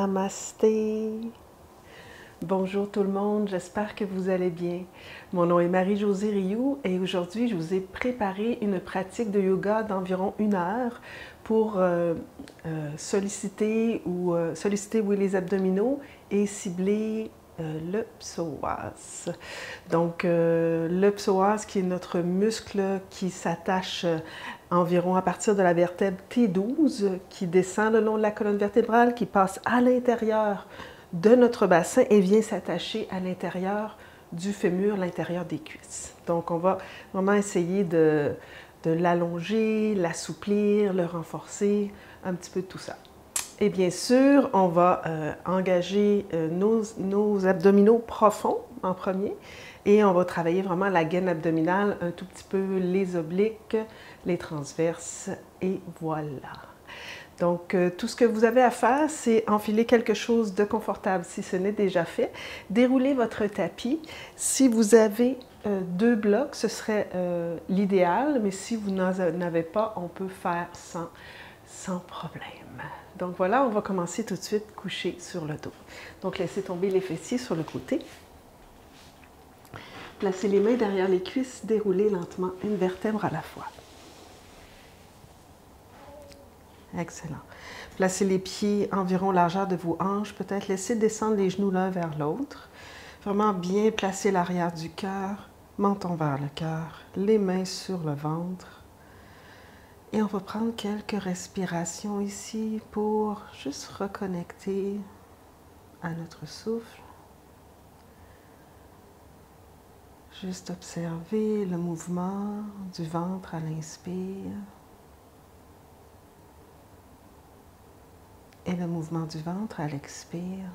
Namasté. Bonjour tout le monde, j'espère que vous allez bien. Mon nom est Marie-Josée Rioux et aujourd'hui je vous ai préparé une pratique de yoga d'environ 1 heure pour solliciter les abdominaux et cibler le psoas. Donc le psoas qui est notre muscle qui s'attache environ à partir de la vertèbre T12 qui descend le long de la colonne vertébrale, qui passe à l'intérieur de notre bassin et vient s'attacher à l'intérieur du fémur, l'intérieur des cuisses. Donc, on va vraiment essayer de l'allonger, l'assouplir, le renforcer, un petit peu de tout ça. Et bien sûr, on va engager nos abdominaux profonds en premier et on va travailler vraiment la gaine abdominale, un tout petit peu les obliques, les transverses et voilà. Donc, tout ce que vous avez à faire, c'est enfiler quelque chose de confortable si ce n'est déjà fait. Déroulez votre tapis. Si vous avez 2 blocs, ce serait l'idéal, mais si vous n'en avez pas, on peut faire sans problème. Donc voilà, on va commencer tout de suite coucher sur le dos. Donc, laissez tomber les fessiers sur le côté. Placez les mains derrière les cuisses, déroulez lentement une vertèbre à la fois. Excellent. Placez les pieds environ largeur de vos hanches. Peut-être laissez descendre les genoux l'un vers l'autre. Vraiment bien placer l'arrière du cœur, menton vers le cœur, les mains sur le ventre. Et on va prendre quelques respirations ici pour juste reconnecter à notre souffle. Juste observer le mouvement du ventre à l'inspire. Et le mouvement du ventre à l'expire.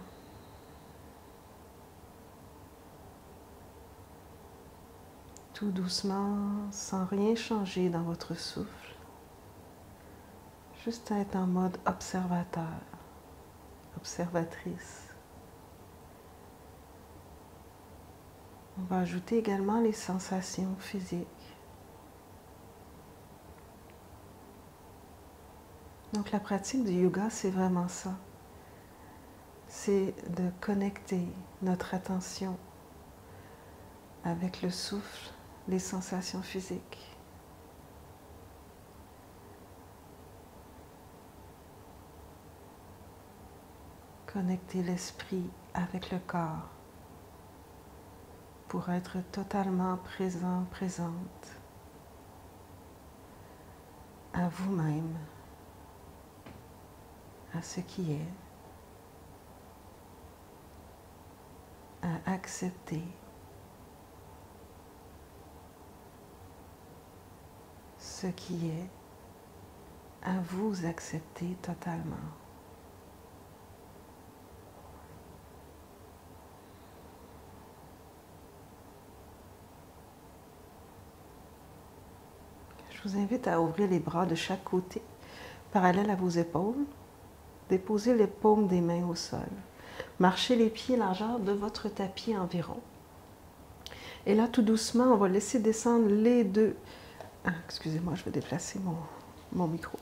Tout doucement, sans rien changer dans votre souffle. Juste être en mode observateur, observatrice. On va ajouter également les sensations physiques. Donc la pratique du yoga, c'est vraiment ça. C'est de connecter notre attention avec le souffle, les sensations physiques. Connecter l'esprit avec le corps pour être totalement présent, présente à vous-même, à ce qui est, à accepter ce qui est, à vous accepter totalement. Je vous invite à ouvrir les bras de chaque côté, parallèles à vos épaules. Déposez les paumes des mains au sol. Marchez les pieds largeur de votre tapis environ. Et là, tout doucement, on va laisser descendre les deux... excusez-moi, je vais déplacer mon micro.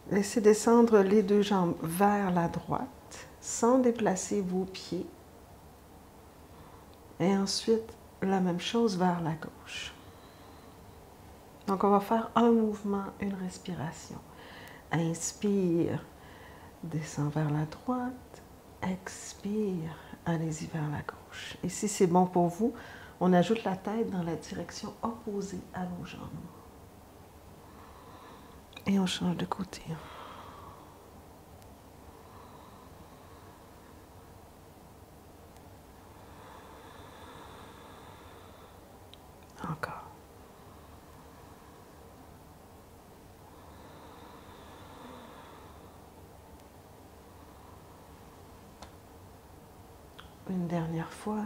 Laissez descendre les deux jambes vers la droite, sans déplacer vos pieds. Et ensuite, la même chose vers la gauche. Donc, on va faire un mouvement, une respiration. Inspire, descend vers la droite, expire, allez-y vers la gauche. Et si c'est bon pour vous, on ajoute la tête dans la direction opposée à nos jambes. Et on change de côté. Encore. Une dernière fois.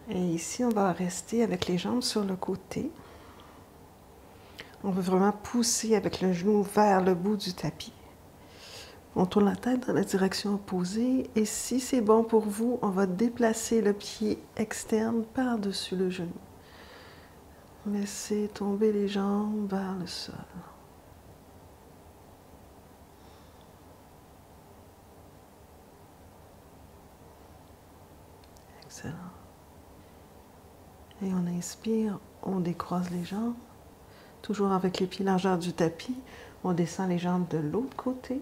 Et ici, on va rester avec les jambes sur le côté. On veut vraiment pousser avec le genou vers le bout du tapis. On tourne la tête dans la direction opposée et si c'est bon pour vous, on va déplacer le pied externe par-dessus le genou. Laissez tomber les jambes vers le sol. Excellent. Et on inspire, on décroise les jambes. Toujours avec les pieds largeur du tapis, on descend les jambes de l'autre côté.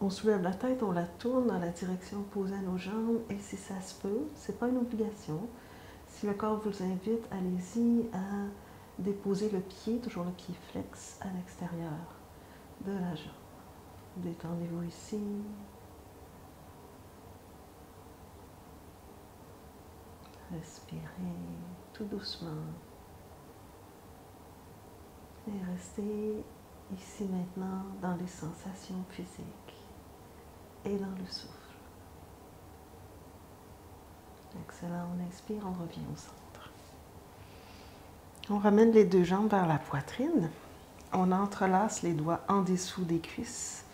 On soulève la tête, on la tourne dans la direction opposée à nos jambes et si ça se peut, ce n'est pas une obligation. Si le corps vous invite, allez-y à déposer le pied, toujours le pied flex, à l'extérieur de la jambe. Détendez-vous ici. Respirez tout doucement. Et restez ici maintenant dans les sensations physiques et dans le souffle. Excellent, on inspire, on revient au centre. On ramène les deux jambes vers la poitrine. On entrelace les doigts en dessous des cuisses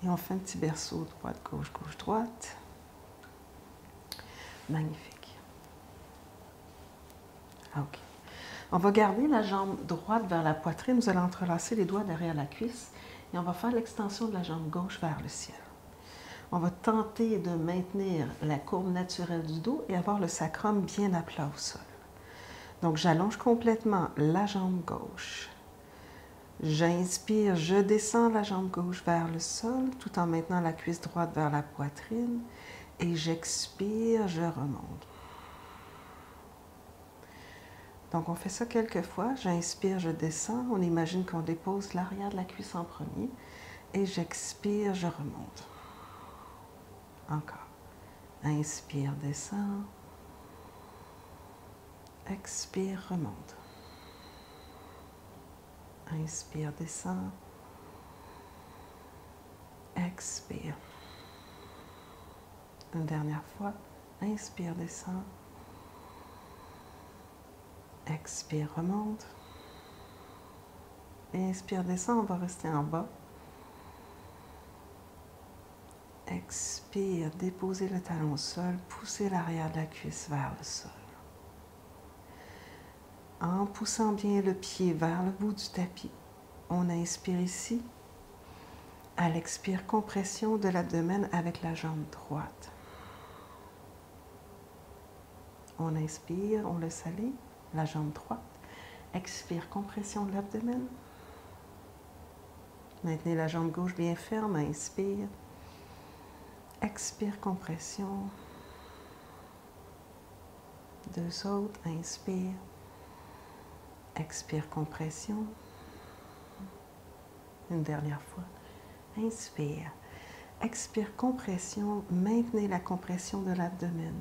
et on fait un petit berceau droite, gauche, gauche, droite. Magnifique. OK. On va garder la jambe droite vers la poitrine. Vous allez entrelacer les doigts derrière la cuisse et on va faire l'extension de la jambe gauche vers le ciel. On va tenter de maintenir la courbe naturelle du dos et avoir le sacrum bien à plat au sol. Donc, j'allonge complètement la jambe gauche. J'inspire, je descends la jambe gauche vers le sol tout en maintenant la cuisse droite vers la poitrine et j'expire, je remonte. Donc, on fait ça quelques fois. J'inspire, je descends. On imagine qu'on dépose l'arrière de la cuisse en premier. Et j'expire, je remonte. Encore. Inspire, descend. Expire, remonte. Inspire, descend. Expire. Une dernière fois. Inspire, descend. Expire, remonte. Inspire, descend, on va rester en bas. Expire, déposez le talon au sol, poussez l'arrière de la cuisse vers le sol. En poussant bien le pied vers le bout du tapis, on inspire ici. À l'expire, compression de l'abdomen avec la jambe droite. On inspire, on laisse aller. La jambe droite. Expire, compression de l'abdomen. Maintenez la jambe gauche bien ferme. Inspire. Expire, compression. Deux autres. Inspire. Expire, compression. Une dernière fois. Inspire. Expire, compression. Maintenez la compression de l'abdomen.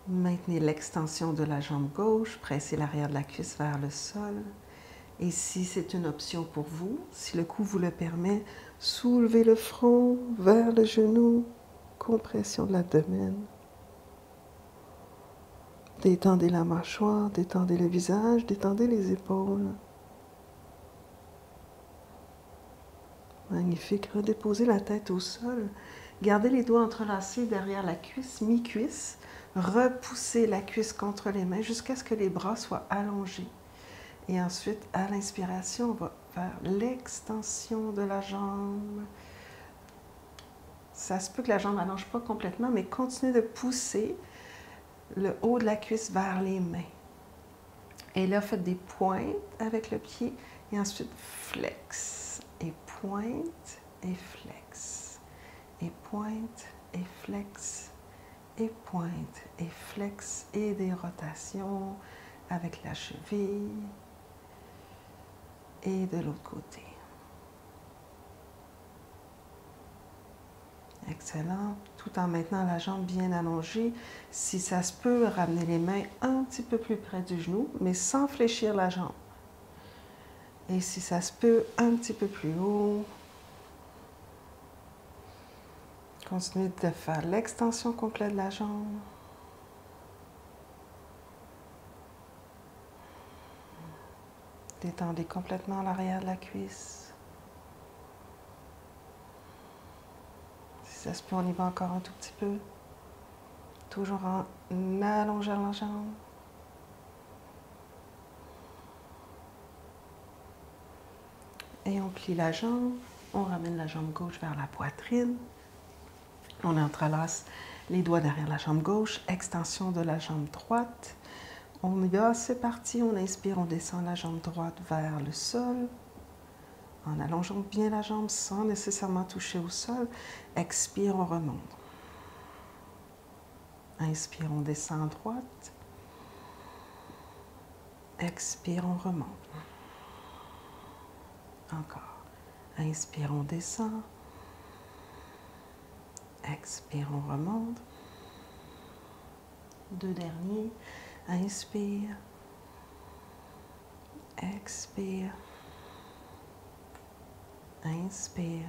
Maintenez l'extension de la jambe gauche, pressez l'arrière de la cuisse vers le sol. Et si c'est une option pour vous, si le cou vous le permet, soulevez le front vers le genou, compression de l'abdomen. Détendez la mâchoire, détendez le visage, détendez les épaules. Magnifique. Redéposez la tête au sol. Gardez les doigts entrelacés derrière la cuisse, mi-cuisse. Repoussez la cuisse contre les mains jusqu'à ce que les bras soient allongés. Et ensuite, à l'inspiration, on va faire l'extension de la jambe. Ça se peut que la jambe n'allonge pas complètement, mais continuez de pousser le haut de la cuisse vers les mains. Et là, faites des pointes avec le pied et ensuite flex. Et pointe et flex. Et pointe et flex. Et pointe et flex et des rotations avec la cheville et de l'autre côté. Excellent. Tout en maintenant la jambe bien allongée. Si ça se peut, ramenez les mains un petit peu plus près du genou, mais sans fléchir la jambe. Et si ça se peut, un petit peu plus haut. Continuez de faire l'extension complète de la jambe. Détendez complètement l'arrière de la cuisse. Si ça se peut, on y va encore un tout petit peu. Toujours en allongeant la jambe. Et on plie la jambe. On ramène la jambe gauche vers la poitrine. On entrelace les doigts derrière la jambe gauche. Extension de la jambe droite. On y va, c'est parti. On inspire, on descend la jambe droite vers le sol. En allongeant bien la jambe sans nécessairement toucher au sol. Expire, on remonte. Inspire, on descend à droite. Expire, on remonte. Encore. Inspire, on descend. Expire, on remonte. Deux derniers. Inspire. Expire. Inspire.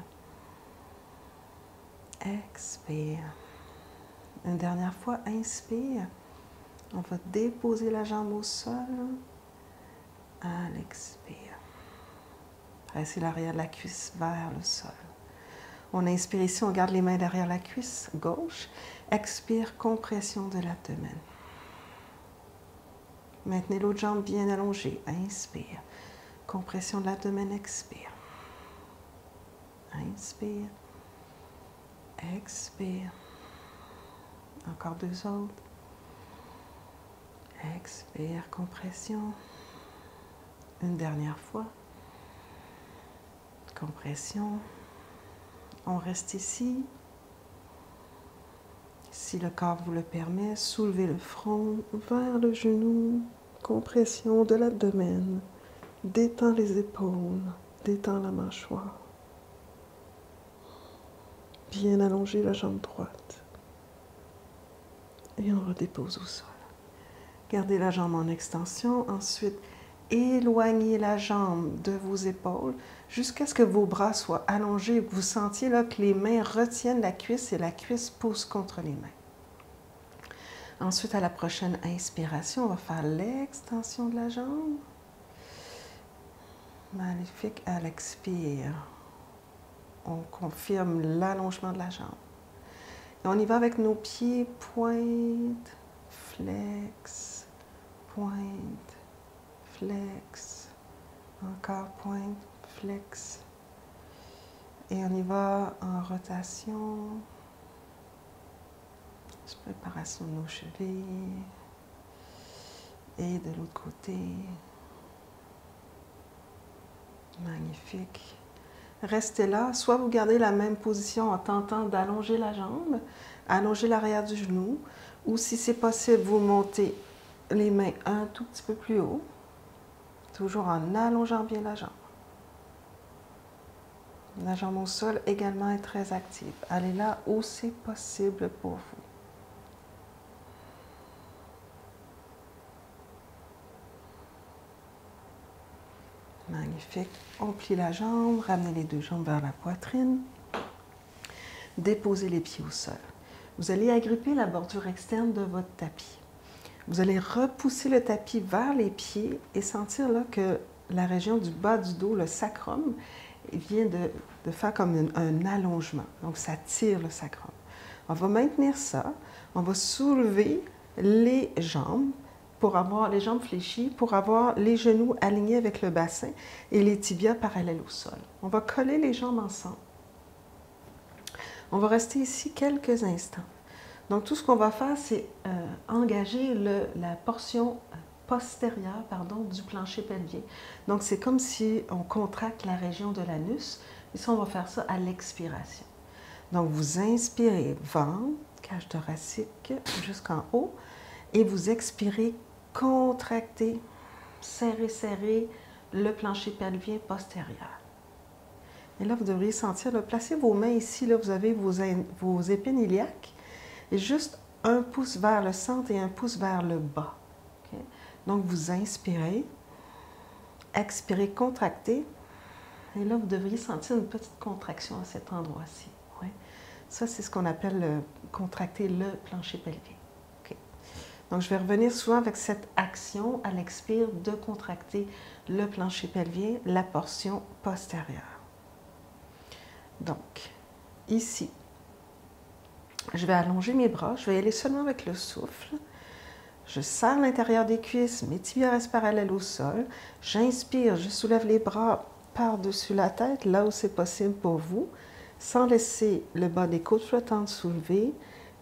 Expire. Une dernière fois, inspire. On va déposer la jambe au sol. À l'expire. Pressez l'arrière de la cuisse vers le sol. On inspire ici, on garde les mains derrière la cuisse gauche. Expire, compression de l'abdomen. Maintenez l'autre jambe bien allongée. Inspire. Compression de l'abdomen, expire. Inspire. Expire. Encore deux autres. Expire, compression. Une dernière fois. Compression. On reste ici. Si le corps vous le permet, soulevez le front vers le genou. Compression de l'abdomen. Détends les épaules. Détends la mâchoire. Bien allonger la jambe droite. Et on redépose au sol. Gardez la jambe en extension. Ensuite, éloignez la jambe de vos épaules jusqu'à ce que vos bras soient allongés et que vous sentiez là, que les mains retiennent la cuisse et la cuisse pousse contre les mains. Ensuite, à la prochaine inspiration, on va faire l'extension de la jambe. Magnifique. À l'expire, on confirme l'allongement de la jambe. Et on y va avec nos pieds, pointe, flex, pointe, flex, encore pointe, flex. Et on y va en rotation. Préparation de nos chevilles. Et de l'autre côté. Magnifique. Restez là. Soit vous gardez la même position en tentant d'allonger la jambe, allonger l'arrière du genou, ou si c'est possible, vous montez les mains un tout petit peu plus haut, toujours en allongeant bien la jambe. La jambe au sol également est très active. Allez là où c'est possible pour vous. Magnifique. On plie la jambe, ramenez les deux jambes vers la poitrine. Déposez les pieds au sol. Vous allez agripper la bordure externe de votre tapis. Vous allez repousser le tapis vers les pieds et sentir là que la région du bas du dos, le sacrum, vient de faire comme un allongement. Donc, ça tire le sacrum. On va maintenir ça. On va soulever les jambes pour avoir les jambes fléchies, pour avoir les genoux alignés avec le bassin et les tibias parallèles au sol. On va coller les jambes ensemble. On va rester ici quelques instants. Donc, tout ce qu'on va faire, c'est engager la portion postérieure du plancher pelvien. Donc, c'est comme si on contracte la région de l'anus. Et ça, on va faire ça à l'expiration. Donc, vous inspirez ventre, cage thoracique jusqu'en haut. Et vous expirez, contractez, serrez, serrez le plancher pelvien postérieur. Et là, vous devriez sentir, là, placez vos mains ici, là, vous avez vos épines iliaques. Et juste un pouce vers le centre et un pouce vers le bas. Okay? Donc, vous inspirez, expirez, contractez. Et là, vous devriez sentir une petite contraction à cet endroit-ci. Ouais. Ça, c'est ce qu'on appelle contracter le plancher pelvien. Okay. Donc, je vais revenir souvent avec cette action à l'expire de contracter le plancher pelvien, la portion postérieure. Donc, ici, je vais allonger mes bras. Je vais y aller seulement avec le souffle. Je serre l'intérieur des cuisses, mes tibias restent parallèles au sol. J'inspire, je soulève les bras par-dessus la tête, là où c'est possible pour vous, sans laisser le bas des côtes flottantes soulever.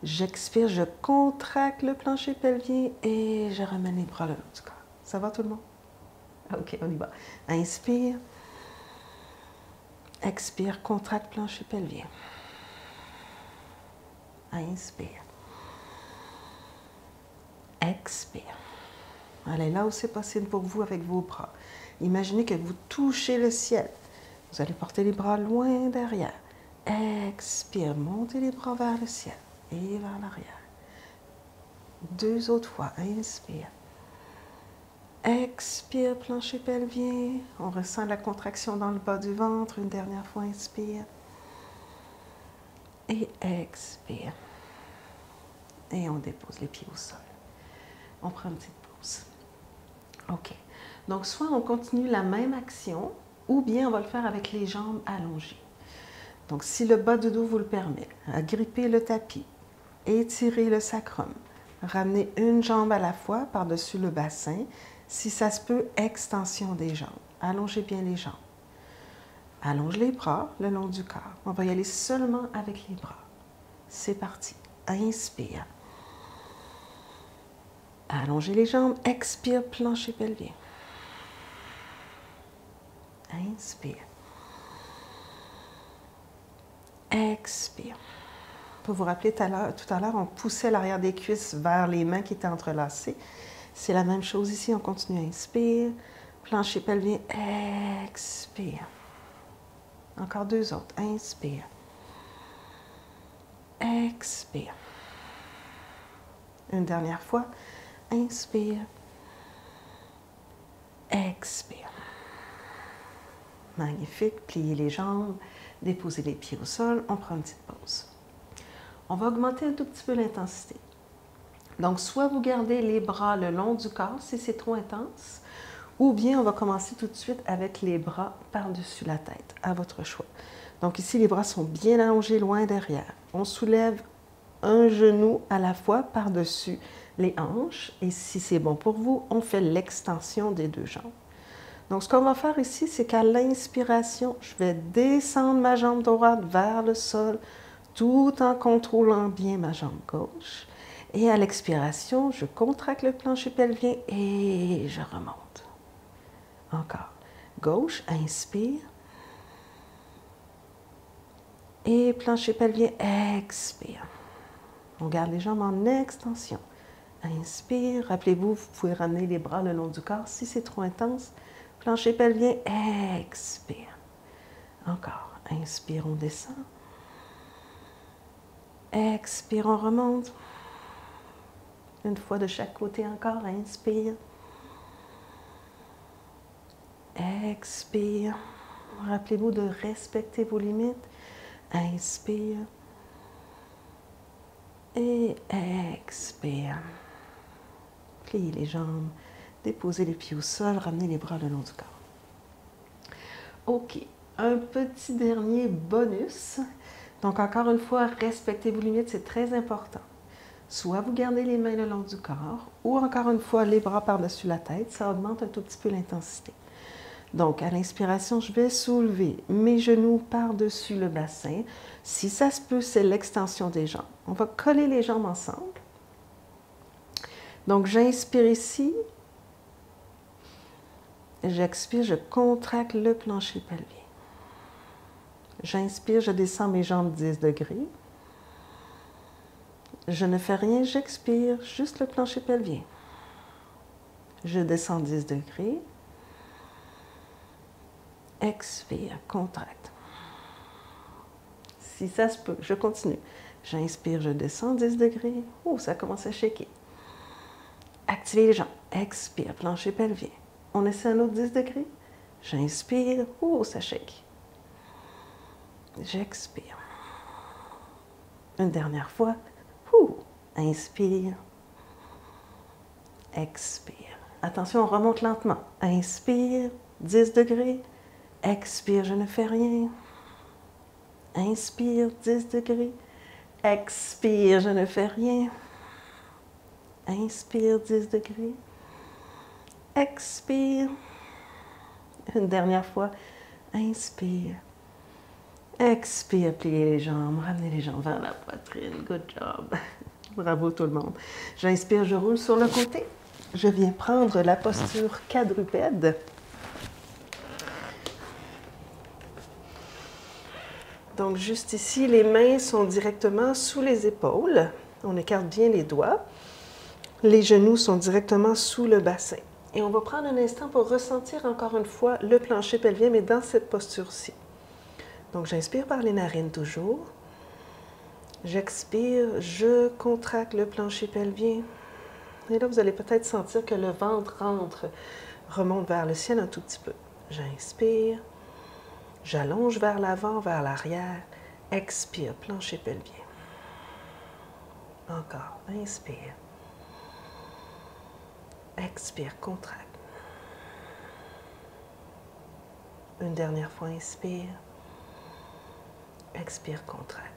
J'expire, je contracte le plancher pelvien et je ramène les bras le long du corps. Ça va tout le monde? OK, on y va. Inspire. Expire, contracte plancher pelvien. Inspire. Expire. Allez là où c'est possible pour vous avec vos bras. Imaginez que vous touchez le ciel. Vous allez porter les bras loin derrière. Expire, montez les bras vers le ciel et vers l'arrière. 2 autres fois. Inspire. Expire, plancher pelvien. On ressent la contraction dans le bas du ventre. Une dernière fois, inspire. Et expire. Et on dépose les pieds au sol. On prend une petite pause. OK. Donc, soit on continue la même action, ou bien on va le faire avec les jambes allongées. Donc, si le bas du dos vous le permet, agrippez le tapis, étirez le sacrum, ramenez une jambe à la fois par-dessus le bassin. Si ça se peut, extension des jambes. Allongez bien les jambes. Allonge les bras le long du corps. On va y aller seulement avec les bras. C'est parti. Inspire. Allongez les jambes. Expire, plancher pelvien. Inspire. Expire. Pour vous rappeler, tout à l'heure, on poussait l'arrière des cuisses vers les mains qui étaient entrelacées. C'est la même chose ici. On continue. Inspire. Plancher pelvien. Expire. Encore 2 autres. Inspire. Expire. Une dernière fois. Inspire. Expire. Magnifique. Pliez les jambes. Déposez les pieds au sol. On prend une petite pause. On va augmenter un tout petit peu l'intensité. Donc, soit vous gardez les bras le long du corps si c'est trop intense, ou bien on va commencer tout de suite avec les bras par-dessus la tête, à votre choix. Donc ici, les bras sont bien allongés loin derrière. On soulève un genou à la fois par-dessus les hanches, et si c'est bon pour vous, on fait l'extension des 2 jambes. Donc, ce qu'on va faire ici, c'est qu'à l'inspiration, je vais descendre ma jambe droite vers le sol, tout en contrôlant bien ma jambe gauche. Et à l'expiration, je contracte le plancher pelvien et je remonte. Encore. Gauche, inspire. Et plancher pelvien, expire. On garde les jambes en extension. Inspire. Rappelez-vous, vous pouvez ramener les bras le long du corps si c'est trop intense. Plancher pelvien, expire. Encore. Inspire, on descend. Expire, on remonte. Une fois de chaque côté encore. Inspire. Expire. Rappelez-vous de respecter vos limites. Inspire. Et expire. Pliez les jambes. Déposez les pieds au sol. Ramenez les bras le long du corps. OK. Un petit dernier bonus. Donc, encore une fois, respectez vos limites, c'est très important. Soit vous gardez les mains le long du corps, ou encore une fois, les bras par-dessus la tête. Ça augmente un tout petit peu l'intensité. Donc, à l'inspiration, je vais soulever mes genoux par-dessus le bassin. Si ça se peut, c'est l'extension des jambes. On va coller les jambes ensemble. Donc, j'inspire ici. J'expire, je contracte le plancher pelvien. J'inspire, je descends mes jambes 10 degrés. Je ne fais rien, j'expire, juste le plancher pelvien. Je descends 10 degrés. Expire, contracte. Si ça se peut, je continue. J'inspire, je descends 10 degrés. Oh, ça commence à shaker. Activez les jambes. Expire, plancher pelvien. On essaie un autre 10 degrés. J'inspire. Oh, ça shake. J'expire. Une dernière fois. Ouh. Inspire. Expire. Attention, on remonte lentement. Inspire, 10 degrés. Expire, je ne fais rien. Inspire, 10 degrés. Expire, je ne fais rien. Inspire, 10 degrés. Expire. Une dernière fois. Inspire. Expire, pliez les jambes, ramenez les jambes vers la poitrine. Good job. Bravo tout le monde. J'inspire, je roule sur le côté. Je viens prendre la posture quadrupède. Donc juste ici, les mains sont directement sous les épaules. On écarte bien les doigts. Les genoux sont directement sous le bassin. Et on va prendre un instant pour ressentir encore une fois le plancher pelvien, mais dans cette posture-ci. Donc, j'inspire par les narines toujours. J'expire, je contracte le plancher pelvien. Et là, vous allez peut-être sentir que le ventre remonte vers le ciel un tout petit peu. J'inspire, j'allonge vers l'avant, vers l'arrière. Expire, plancher pelvien. Encore, inspire. Expire, contracte. Une dernière fois, inspire. Expire, contracte.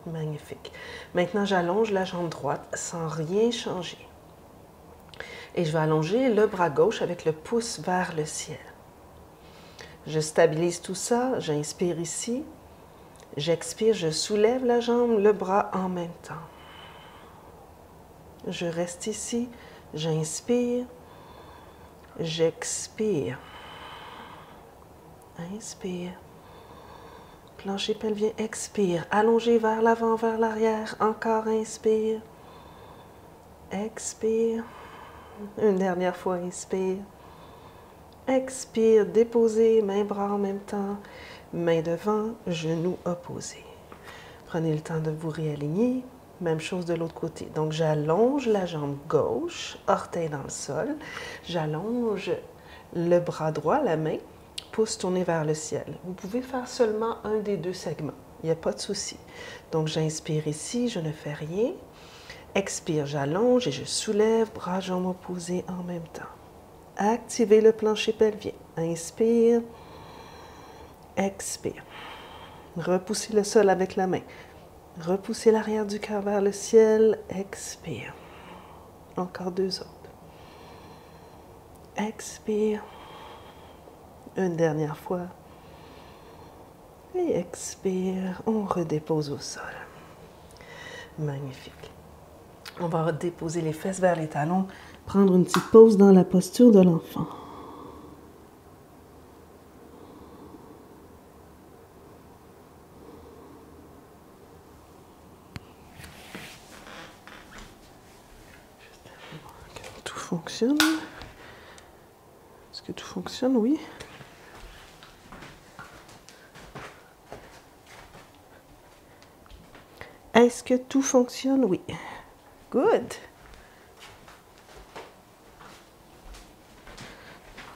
Magnifique. Maintenant, j'allonge la jambe droite sans rien changer. Et je vais allonger le bras gauche avec le pouce vers le ciel. Je stabilise tout ça. J'inspire ici. J'expire, je soulève la jambe, le bras en même temps. Je reste ici. J'inspire. J'expire. Inspire. Plancher pelvien, expire. Allongez vers l'avant, vers l'arrière. Encore, inspire. Expire. Une dernière fois, inspire. Expire, déposez, mains, bras en même temps. Main devant, genoux opposés. Prenez le temps de vous réaligner. Même chose de l'autre côté. Donc, j'allonge la jambe gauche, orteil dans le sol. J'allonge le bras droit, la main. Pouce tourné vers le ciel. Vous pouvez faire seulement un des deux segments. Il n'y a pas de souci. Donc, j'inspire ici, je ne fais rien. Expire, j'allonge et je soulève, bras, jambes opposés en même temps. Activez le plancher pelvien. Inspire. Expire. Repoussez le sol avec la main. Repoussez l'arrière du cœur vers le ciel. Expire. Encore deux autres. Expire. Une dernière fois. Et expire. On redépose au sol. Magnifique. On va déposer les fesses vers les talons. Prendre une petite pause dans la posture de l'enfant. Tout fonctionne. Est-ce que tout fonctionne? Oui. Est-ce que tout fonctionne? Oui. Good.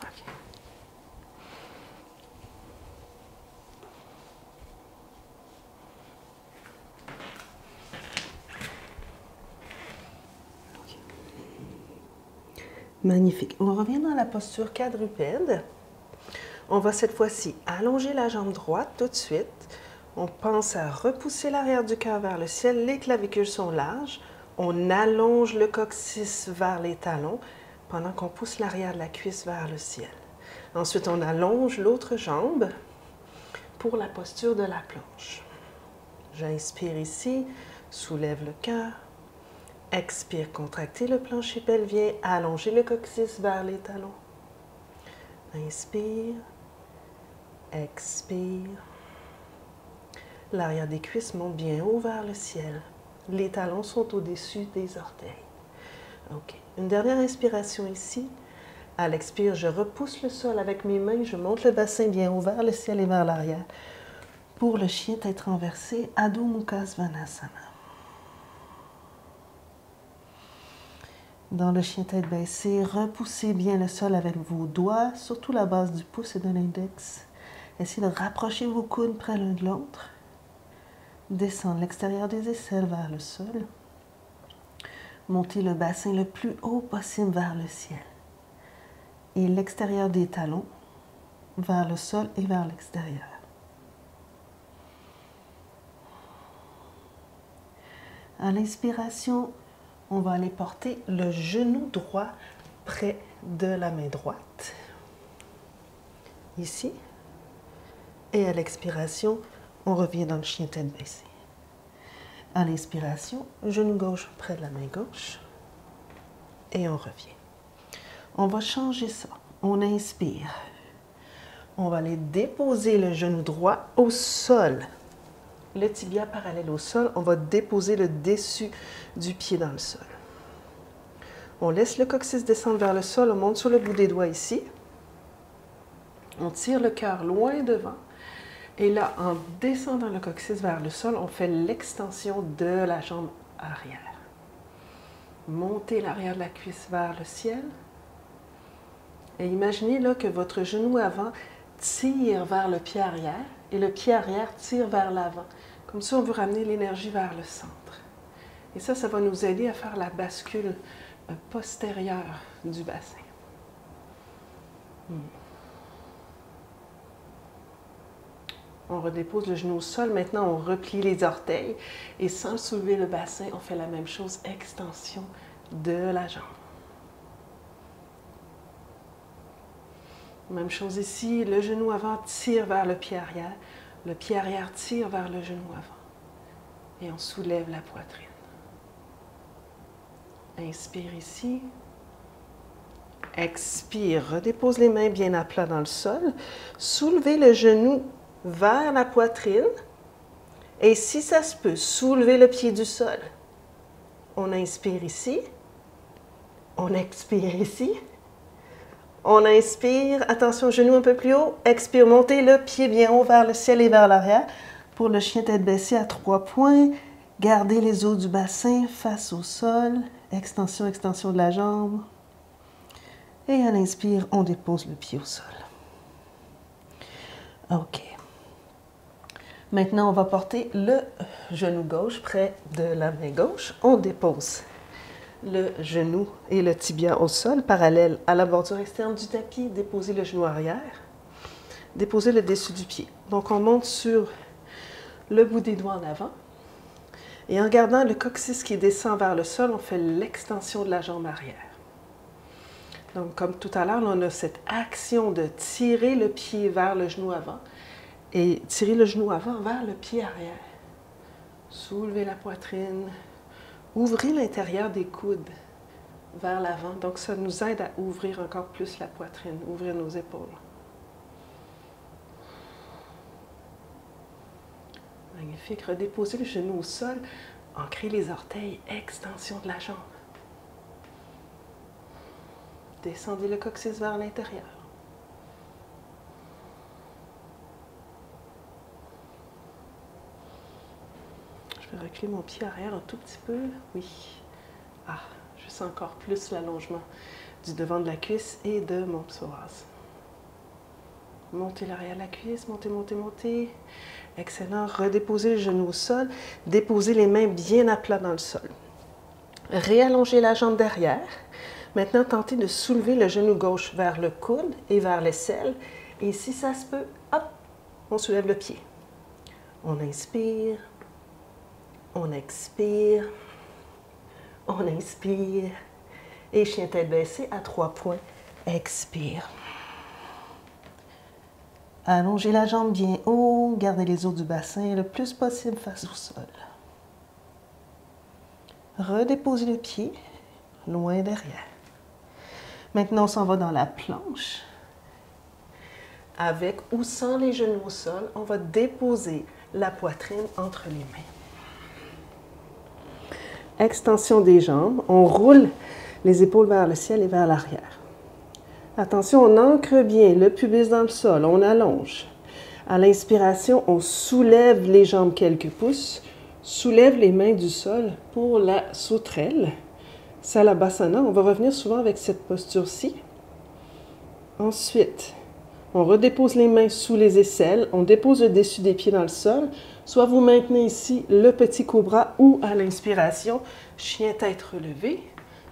Okay. Okay. Magnifique. On revient dans la posture quadrupède. On va cette fois-ci allonger la jambe droite tout de suite. On pense à repousser l'arrière du cœur vers le ciel. Les clavicules sont larges. On allonge le coccyx vers les talons pendant qu'on pousse l'arrière de la cuisse vers le ciel. Ensuite, on allonge l'autre jambe pour la posture de la planche. J'inspire ici, soulève le cœur. Expire, contractez le plancher pelvien, allongez le coccyx vers les talons. Inspire, expire. L'arrière des cuisses monte bien haut vers le ciel. Les talons sont au-dessus des orteils. OK. Une dernière inspiration ici. À l'expire, je repousse le sol avec mes mains. Je monte le bassin bien haut vers le ciel et vers l'arrière. Pour le chien tête renversée, Adho Mukha Svanasana. Dans le chien tête baissée, repoussez bien le sol avec vos doigts, surtout la base du pouce et de l'index. Essayez de rapprocher vos coudes près l'un de l'autre. Descendre l'extérieur des aisselles vers le sol. Monter le bassin le plus haut possible vers le ciel. Et l'extérieur des talons vers le sol et vers l'extérieur. À l'inspiration, on va aller porter le genou droit près de la main droite. Ici. Et à l'expiration, on revient dans le chien tête baissée. À l'inspiration, genou gauche près de la main gauche. Et on revient. On va changer ça. On inspire. On va aller déposer le genou droit au sol. Le tibia parallèle au sol, on va déposer le dessus du pied dans le sol. On laisse le coccyx descendre vers le sol, on monte sur le bout des doigts ici. On tire le cœur loin devant. Et là, en descendant le coccyx vers le sol, on fait l'extension de la jambe arrière. Montez l'arrière de la cuisse vers le ciel. Et imaginez là que votre genou avant tire vers le pied arrière et le pied arrière tire vers l'avant. Comme ça, on veut ramener l'énergie vers le centre. Et ça va nous aider à faire la bascule postérieure du bassin. On redépose le genou au sol. Maintenant, on replie les orteils. Et sans soulever le bassin, on fait la même chose, extension de la jambe. Même chose ici, le genou avant tire vers le pied arrière. Le pied arrière tire vers le genou avant. Et on soulève la poitrine. Inspire ici. Expire. Redépose les mains bien à plat dans le sol. Soulevez le genou vers la poitrine. Et si ça se peut, soulevez le pied du sol. On inspire ici. On expire ici. On inspire, attention, genou un peu plus haut. Expire, montez le pied bien haut vers le ciel et vers l'arrière. Pour le chien tête baissée à 3 points. Gardez les os du bassin face au sol. Extension, extension de la jambe. Et à l'inspire, on dépose le pied au sol. OK. Maintenant, on va porter le genou gauche près de la main gauche. On dépose le genou et le tibia au sol, parallèle à la bordure externe du tapis. Déposez le genou arrière. Déposez le dessus du pied. Donc, on monte sur le bout des doigts en avant. Et en gardant le coccyx qui descend vers le sol, on fait l'extension de la jambe arrière. Donc, comme tout à l'heure, on a cette action de tirer le pied vers le genou avant et tirer le genou avant vers le pied arrière. Soulevez la poitrine. Ouvrez l'intérieur des coudes vers l'avant. Donc, ça nous aide à ouvrir encore plus la poitrine, ouvrir nos épaules. Magnifique. Redéposez le genou au sol. Ancrez les orteils. Extension de la jambe. Descendez le coccyx vers l'intérieur. Je vais reculer mon pied arrière un tout petit peu. Oui. Ah, je sens encore plus l'allongement du devant de la cuisse et de mon psoas. Montez l'arrière de la cuisse, montez, montez, montez. Excellent. Redéposez le genou au sol. Déposez les mains bien à plat dans le sol. Réallongez la jambe derrière. Maintenant, tentez de soulever le genou gauche vers le coude et vers l'aisselle. Et si ça se peut, hop, on soulève le pied. On inspire. On expire. On inspire. Et chien tête baissée à 3 points. Expire. Allongez la jambe bien haut. Gardez les os du bassin le plus possible face au sol. Redéposez le pied loin derrière. Maintenant, on s'en va dans la planche. Avec ou sans les genoux au sol, on va déposer la poitrine entre les mains. Extension des jambes. On roule les épaules vers le ciel et vers l'arrière. Attention, on ancre bien le pubis dans le sol. On allonge. À l'inspiration, on soulève les jambes quelques pouces. Soulève les mains du sol pour la sauterelle. Salabhasana, on va revenir souvent avec cette posture-ci. Ensuite, on redépose les mains sous les aisselles. On dépose le dessus des pieds dans le sol. Soit vous maintenez ici le petit cobra ou à l'inspiration, chien tête relevée.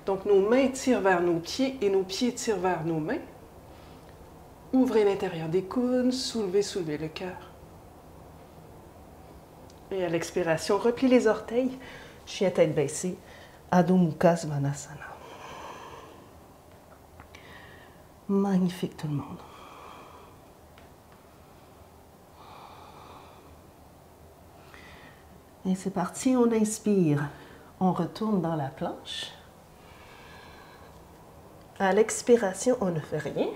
Donc nos mains tirent vers nos pieds et nos pieds tirent vers nos mains. Ouvrez l'intérieur des coudes, soulevez, soulevez le cœur. Et à l'expiration, repliez les orteils, chien tête baissée, Adho Mukha Svanasana. Magnifique tout le monde. Et c'est parti, on inspire, on retourne dans la planche. À l'expiration, on ne fait rien.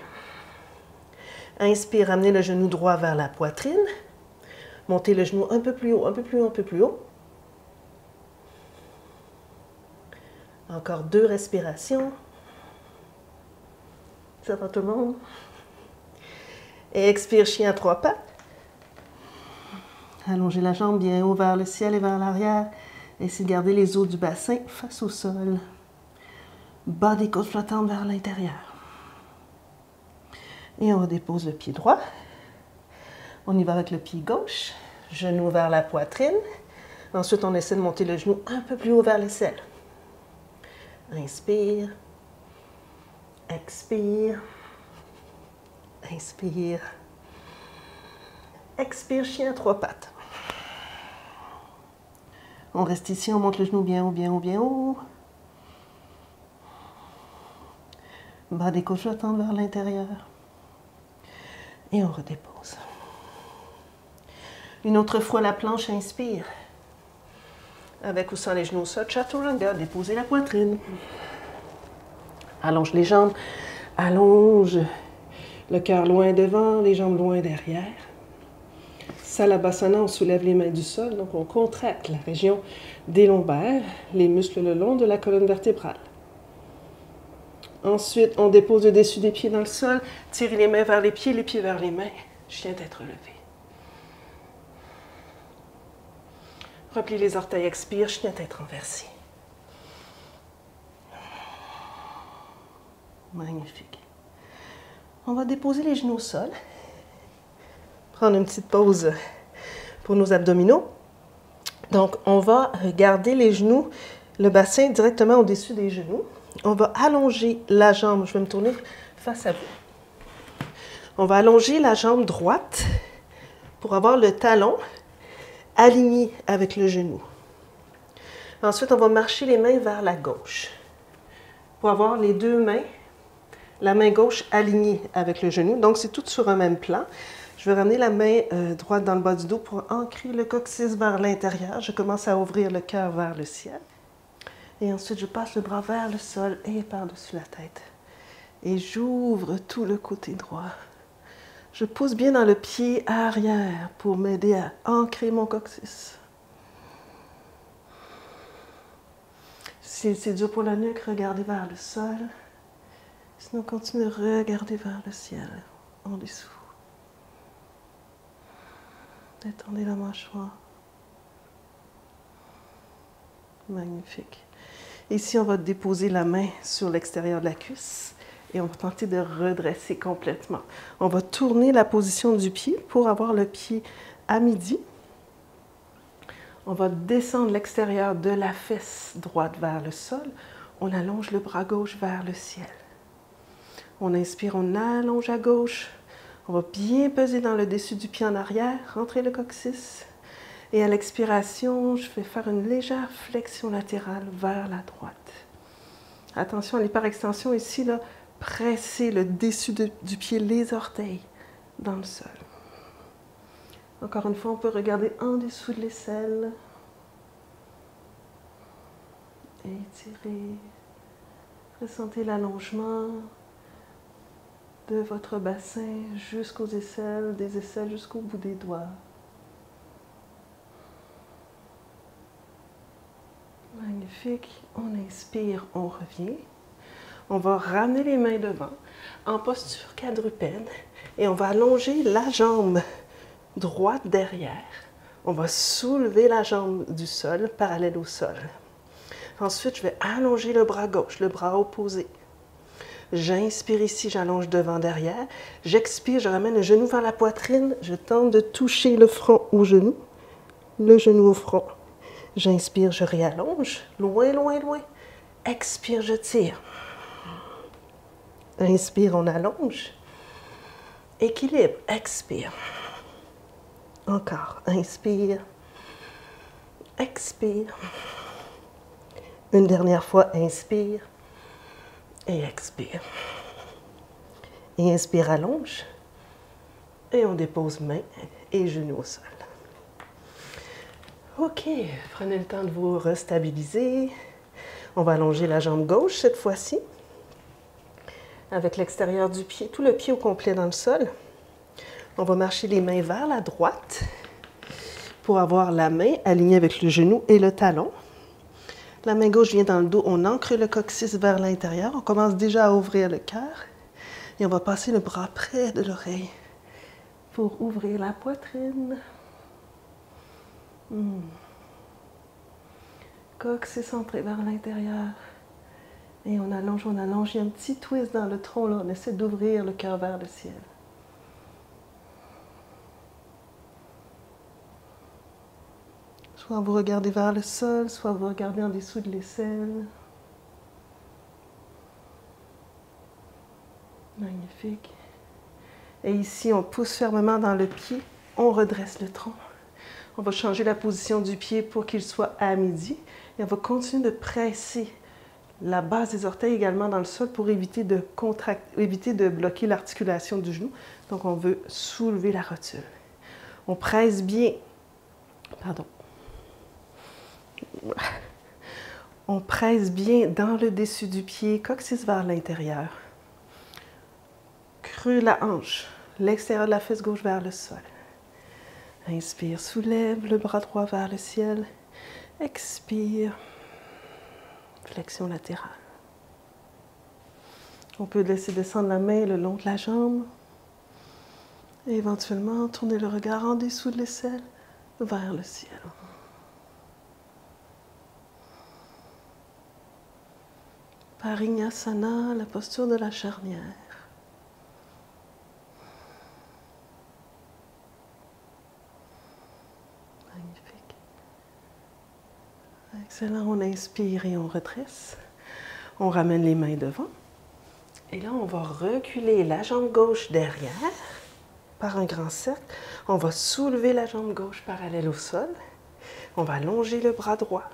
Inspire, amenez le genou droit vers la poitrine. Montez le genou un peu plus haut, un peu plus haut, un peu plus haut. Encore 2 respirations. Ça va tout le monde? Et expire, chien à 3 pattes. Allongez la jambe bien haut vers le ciel et vers l'arrière. Essayez de garder les os du bassin face au sol. Bas des côtes flottantes vers l'intérieur. Et on redépose le pied droit. On y va avec le pied gauche. Genou vers la poitrine. Ensuite, on essaie de monter le genou un peu plus haut vers l'aisselle. Inspire. Expire. Inspire. Expire, chien à 3 pattes. On reste ici, on monte le genou bien haut, bien haut, bien haut. Bas des côtes flottantes vers l'intérieur. Et on redépose. Une autre fois la planche, inspire. Avec ou sans les genoux au sol, chaturanga, déposez la poitrine. Allonge les jambes, allonge le cœur loin devant, les jambes loin derrière. Salabhasana, on soulève les mains du sol, donc on contracte la région des lombaires, les muscles le long de la colonne vertébrale. Ensuite, on dépose le dessus des pieds dans le sol, tirez les mains vers les pieds vers les mains, chien tête relevée. Replie les orteils, expire, chien tête renversée. Magnifique. On va déposer les genoux au sol. Prendre une petite pause pour nos abdominaux. Donc, on va garder les genoux, le bassin directement au-dessus des genoux. On va allonger la jambe. Je vais me tourner face à vous. On va allonger la jambe droite pour avoir le talon aligné avec le genou. Ensuite, on va marcher les mains vers la gauche pour avoir les 2 mains, la main gauche alignée avec le genou. Donc, c'est tout sur un même plan. Je vais ramener la main droite dans le bas du dos pour ancrer le coccyx vers l'intérieur. Je commence à ouvrir le cœur vers le ciel. Et ensuite, je passe le bras vers le sol et par-dessus la tête. Et j'ouvre tout le côté droit. Je pousse bien dans le pied arrière pour m'aider à ancrer mon coccyx. Si c'est dur pour la nuque, regardez vers le sol. Sinon, continuez de regarder vers le ciel, en dessous. Détendez la mâchoire. Magnifique. Ici, on va déposer la main sur l'extérieur de la cuisse et on va tenter de redresser complètement. On va tourner la position du pied pour avoir le pied à midi. On va descendre l'extérieur de la fesse droite vers le sol. On allonge le bras gauche vers le ciel. On inspire, on allonge à gauche. On va bien peser dans le dessus du pied en arrière, rentrer le coccyx. Et à l'expiration, je vais faire une légère flexion latérale vers la droite. Attention à l'hyperextension ici, là, pressez le dessus du pied, les orteils dans le sol. Encore une fois, on peut regarder en dessous de l'aisselle. Étirez. Ressentez l'allongement de votre bassin jusqu'aux aisselles, des aisselles jusqu'au bout des doigts. Magnifique. On inspire, on revient. On va ramener les mains devant en posture quadrupède et on va allonger la jambe droite derrière. On va soulever la jambe du sol, parallèle au sol. Ensuite, je vais allonger le bras gauche, le bras opposé. J'inspire ici, j'allonge devant, derrière. J'expire, je ramène le genou vers la poitrine. Je tente de toucher le front au genou. le genou au front. J'inspire, je réallonge, loin, loin, loin. Expire, je tire. Inspire, on allonge. Équilibre, expire. Encore, inspire. Expire. Une dernière fois, inspire. Et expire. Et inspire, allonge. Et on dépose main et genoux au sol. OK, prenez le temps de vous restabiliser. On va allonger la jambe gauche cette fois-ci. Avec l'extérieur du pied, tout le pied au complet dans le sol. On va marcher les mains vers la droite pour avoir la main alignée avec le genou et le talon. La main gauche vient dans le dos, on ancre le coccyx vers l'intérieur. On commence déjà à ouvrir le cœur. Et on va passer le bras près de l'oreille pour ouvrir la poitrine. Coccyx centré vers l'intérieur. Et on allonge, on allonge. Il y a un petit twist dans le tronc, là. On essaie d'ouvrir le cœur vers le ciel. Soit vous regardez vers le sol, soit vous regardez en dessous de l'aisselle. Magnifique. Et ici, on pousse fermement dans le pied. On redresse le tronc. On va changer la position du pied pour qu'il soit à midi. Et on va continuer de presser la base des orteils également dans le sol pour éviter de bloquer l'articulation du genou. Donc, on veut soulever la rotule. On presse bien. Pardon. On presse bien dans le dessus du pied, coccyx vers l'intérieur. Creux la hanche, l'extérieur de la fesse gauche vers le sol. Inspire, soulève le bras droit vers le ciel. Expire. Flexion latérale. On peut laisser descendre la main le long de la jambe. Et éventuellement, tourner le regard en dessous de l'aisselle vers le ciel. Parignasana, la posture de la charnière. Magnifique. Excellent, on inspire et on redresse. On ramène les mains devant. Et là, on va reculer la jambe gauche derrière par un grand cercle. On va soulever la jambe gauche parallèle au sol. On va allonger le bras droit.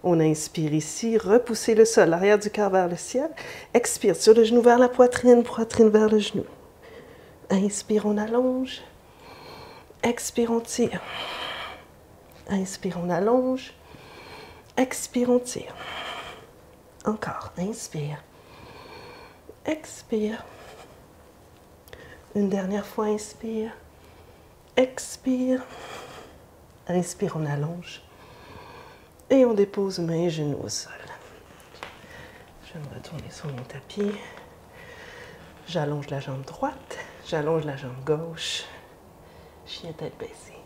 On inspire ici, repousser le sol, l'arrière du cœur vers le ciel. Expire sur le genou vers la poitrine, poitrine vers le genou. Inspire, on allonge. Expire, on tire. Inspire, on allonge. Expire, on tire. Encore, inspire. Expire. Une dernière fois, inspire. Expire. Inspire, on allonge. Et on dépose main et genoux au sol. Je vais me retourner sur mon tapis. J'allonge la jambe droite. J'allonge la jambe gauche. Chien tête baissée.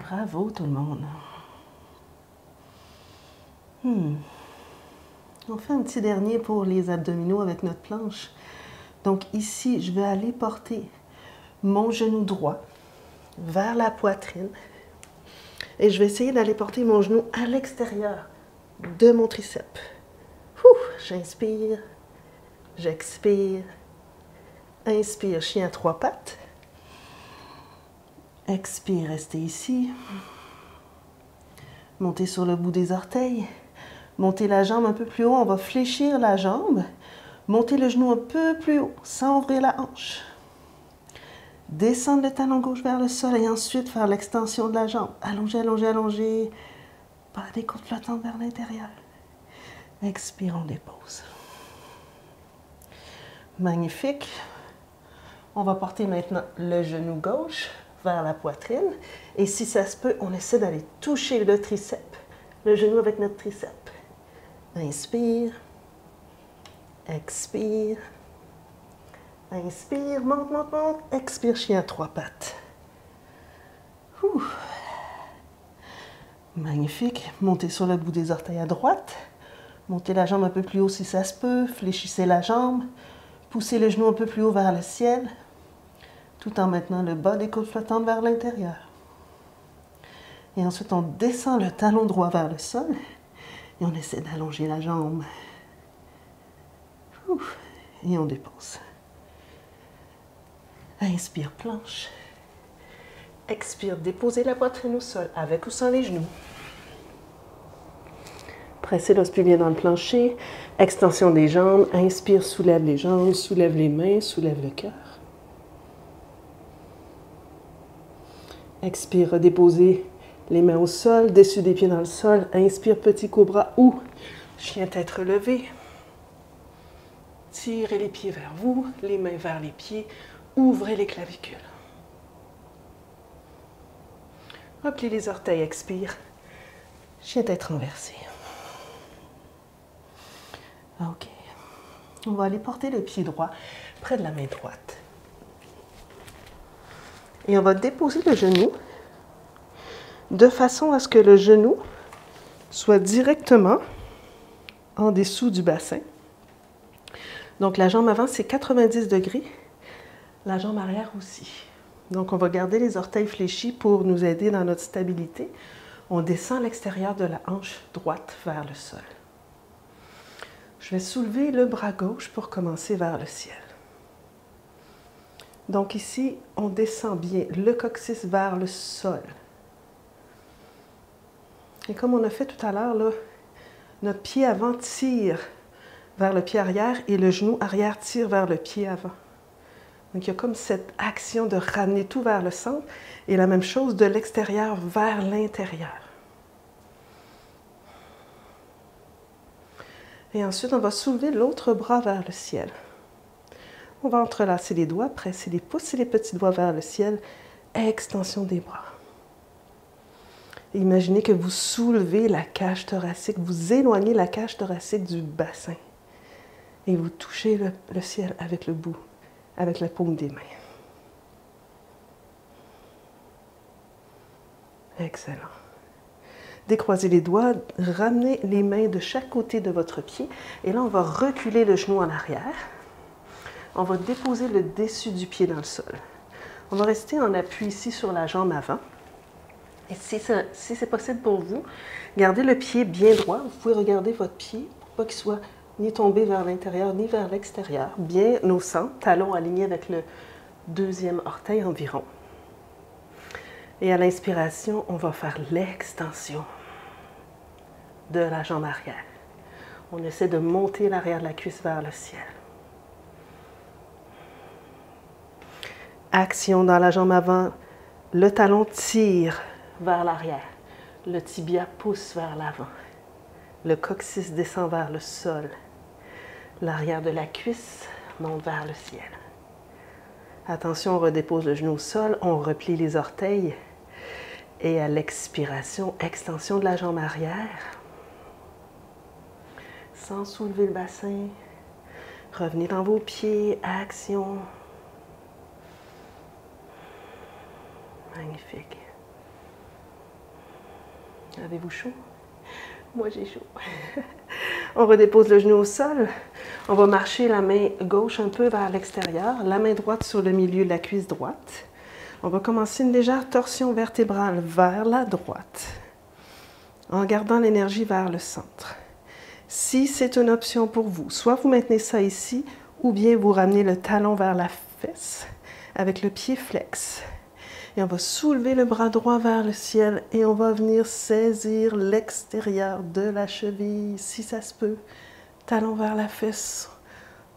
Bravo tout le monde. On fait un petit dernier pour les abdominaux avec notre planche. Donc ici, je vais aller porter mon genou droit vers la poitrine. Et je vais essayer d'aller porter mon genou à l'extérieur de mon triceps. J'inspire, j'expire. Inspire, chien à trois pattes. Expire, restez ici. Montez sur le bout des orteils. Montez la jambe un peu plus haut. On va fléchir la jambe. Montez le genou un peu plus haut sans ouvrir la hanche. Descendre le talon gauche vers le sol et ensuite faire l'extension de la jambe. Allonger, allonger, allonger. Pas des côtes flottantes vers l'intérieur. Expire, on dépose. Magnifique. On va porter maintenant le genou gauche vers la poitrine. Et si ça se peut, on essaie d'aller toucher le triceps. Le genou avec notre triceps. Inspire. Expire. Inspire, monte, monte, monte. Expire, chien à trois pattes. Magnifique. Montez sur le bout des orteils à droite. Montez la jambe un peu plus haut si ça se peut. Fléchissez la jambe. Poussez le genou un peu plus haut vers le ciel. tout en maintenant le bas des côtes flottantes vers l'intérieur. Et ensuite, on descend le talon droit vers le sol et on essaie d'allonger la jambe. Ouf. Et on dépose. Inspire, planche. Expire, déposez la poitrine au sol, avec ou sans les genoux. Pressez l'os bien dans le plancher. Extension des jambes. Inspire, soulève les jambes, soulève les mains, soulève le cœur. Expire, redéposez les mains au sol, dessus des pieds dans le sol. Inspire, petit cobra ou chien tête relevée. Tirez les pieds vers vous, les mains vers les pieds. Ouvrez les clavicules. Repliez les orteils, expire. Chien tête renversé. OK. On va aller porter le pied droit près de la main droite. Et on va déposer le genou de façon à ce que le genou soit directement en dessous du bassin. Donc la jambe avant, c'est 90 degrés. La jambe arrière aussi. Donc on va garder les orteils fléchis pour nous aider dans notre stabilité. On descend l'extérieur de la hanche droite vers le sol. Je vais soulever le bras gauche pour commencer vers le ciel. Donc ici, on descend bien le coccyx vers le sol. Et comme on a fait tout à l'heure, notre pied avant tire vers le pied arrière et le genou arrière tire vers le pied avant. Donc il y a comme cette action de ramener tout vers le centre et la même chose de l'extérieur vers l'intérieur. Et ensuite, on va soulever l'autre bras vers le ciel. On va entrelacer les doigts, presser les pouces et les petits doigts vers le ciel. Extension des bras. Imaginez que vous soulevez la cage thoracique, vous éloignez la cage thoracique du bassin. Et vous touchez le ciel avec le bout, avec la paume des mains. Excellent. Décroisez les doigts, ramenez les mains de chaque côté de votre pied. Et là, on va reculer le genou en arrière. On va déposer le dessus du pied dans le sol. On va rester en appui ici sur la jambe avant. Et si c'est possible pour vous, gardez le pied bien droit. Vous pouvez regarder votre pied pour pas qu'il soit ni tombé vers l'intérieur ni vers l'extérieur. Bien au centre, talon aligné avec le deuxième orteil environ. Et à l'inspiration, on va faire l'extension de la jambe arrière. On essaie de monter l'arrière de la cuisse vers le ciel. Action dans la jambe avant. Le talon tire vers l'arrière. Le tibia pousse vers l'avant. Le coccyx descend vers le sol. L'arrière de la cuisse monte vers le ciel. Attention, on redépose le genou au sol. On replie les orteils. Et à l'expiration, extension de la jambe arrière. Sans soulever le bassin. Revenez dans vos pieds. Action. Magnifique. Avez-vous chaud? Moi, j'ai chaud. On redépose le genou au sol. On va marcher la main gauche un peu vers l'extérieur, la main droite sur le milieu de la cuisse droite. On va commencer une légère torsion vertébrale vers la droite, en gardant l'énergie vers le centre. Si c'est une option pour vous, soit vous maintenez ça ici, ou bien vous ramenez le talon vers la fesse avec le pied flex. Et on va soulever le bras droit vers le ciel et on va venir saisir l'extérieur de la cheville, si ça se peut. Talon vers la fesse.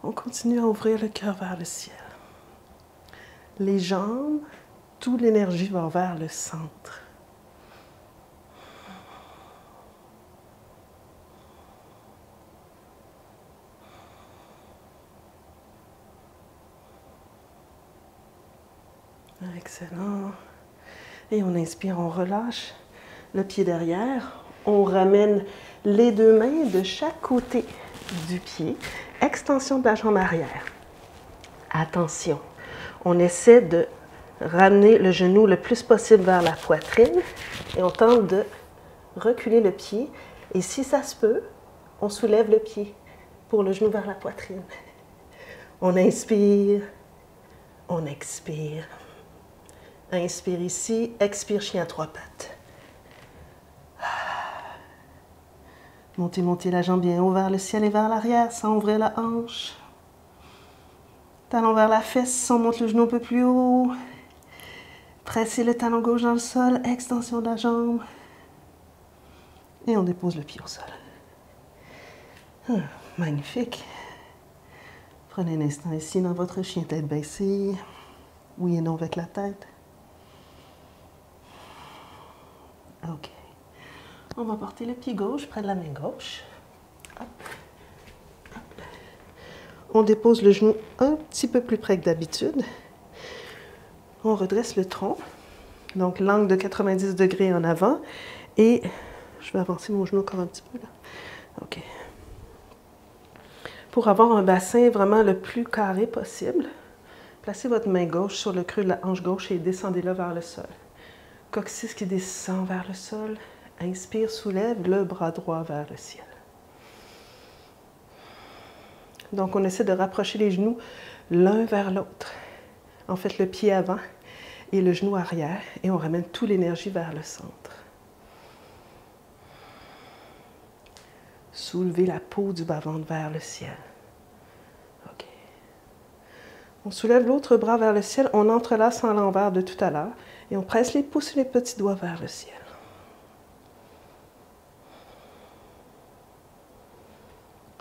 On continue à ouvrir le cœur vers le ciel. Les jambes, toute l'énergie va vers le centre. Excellent. Et on inspire, on relâche le pied derrière. On ramène les deux mains de chaque côté du pied. Extension de la jambe arrière. Attention, on essaie de ramener le genou le plus possible vers la poitrine et on tente de reculer le pied. Et si ça se peut, on soulève le pied pour le genou vers la poitrine. On inspire. On expire. Inspire ici, expire, chien à 3 pattes. Montez, montez la jambe bien haut vers le ciel et vers l'arrière sans ouvrir la hanche. Talon vers la fesse, on monte le genou un peu plus haut. Pressez le talon gauche dans le sol, extension de la jambe. Et on dépose le pied au sol. Magnifique. Prenez un instant ici dans votre chien tête baissée. Oui et non avec la tête. OK. On va porter le pied gauche près de la main gauche. Hop. Hop. On dépose le genou un petit peu plus près que d'habitude. On redresse le tronc. Donc l'angle de 90 degrés en avant. Et je vais avancer mon genou encore un petit peu là. OK. Pour avoir un bassin vraiment le plus carré possible, placez votre main gauche sur le creux de la hanche gauche et descendez-la vers le sol. Coccyx qui descend vers le sol. Inspire, soulève le bras droit vers le ciel. Donc, on essaie de rapprocher les genoux l'un vers l'autre. En fait, le pied avant et le genou arrière. Et on ramène toute l'énergie vers le centre. Soulevez la peau du bas-ventre vers le ciel. OK. On soulève l'autre bras vers le ciel. On entrelace en l'envers de tout à l'heure. Et on presse les pouces et les petits doigts vers le ciel.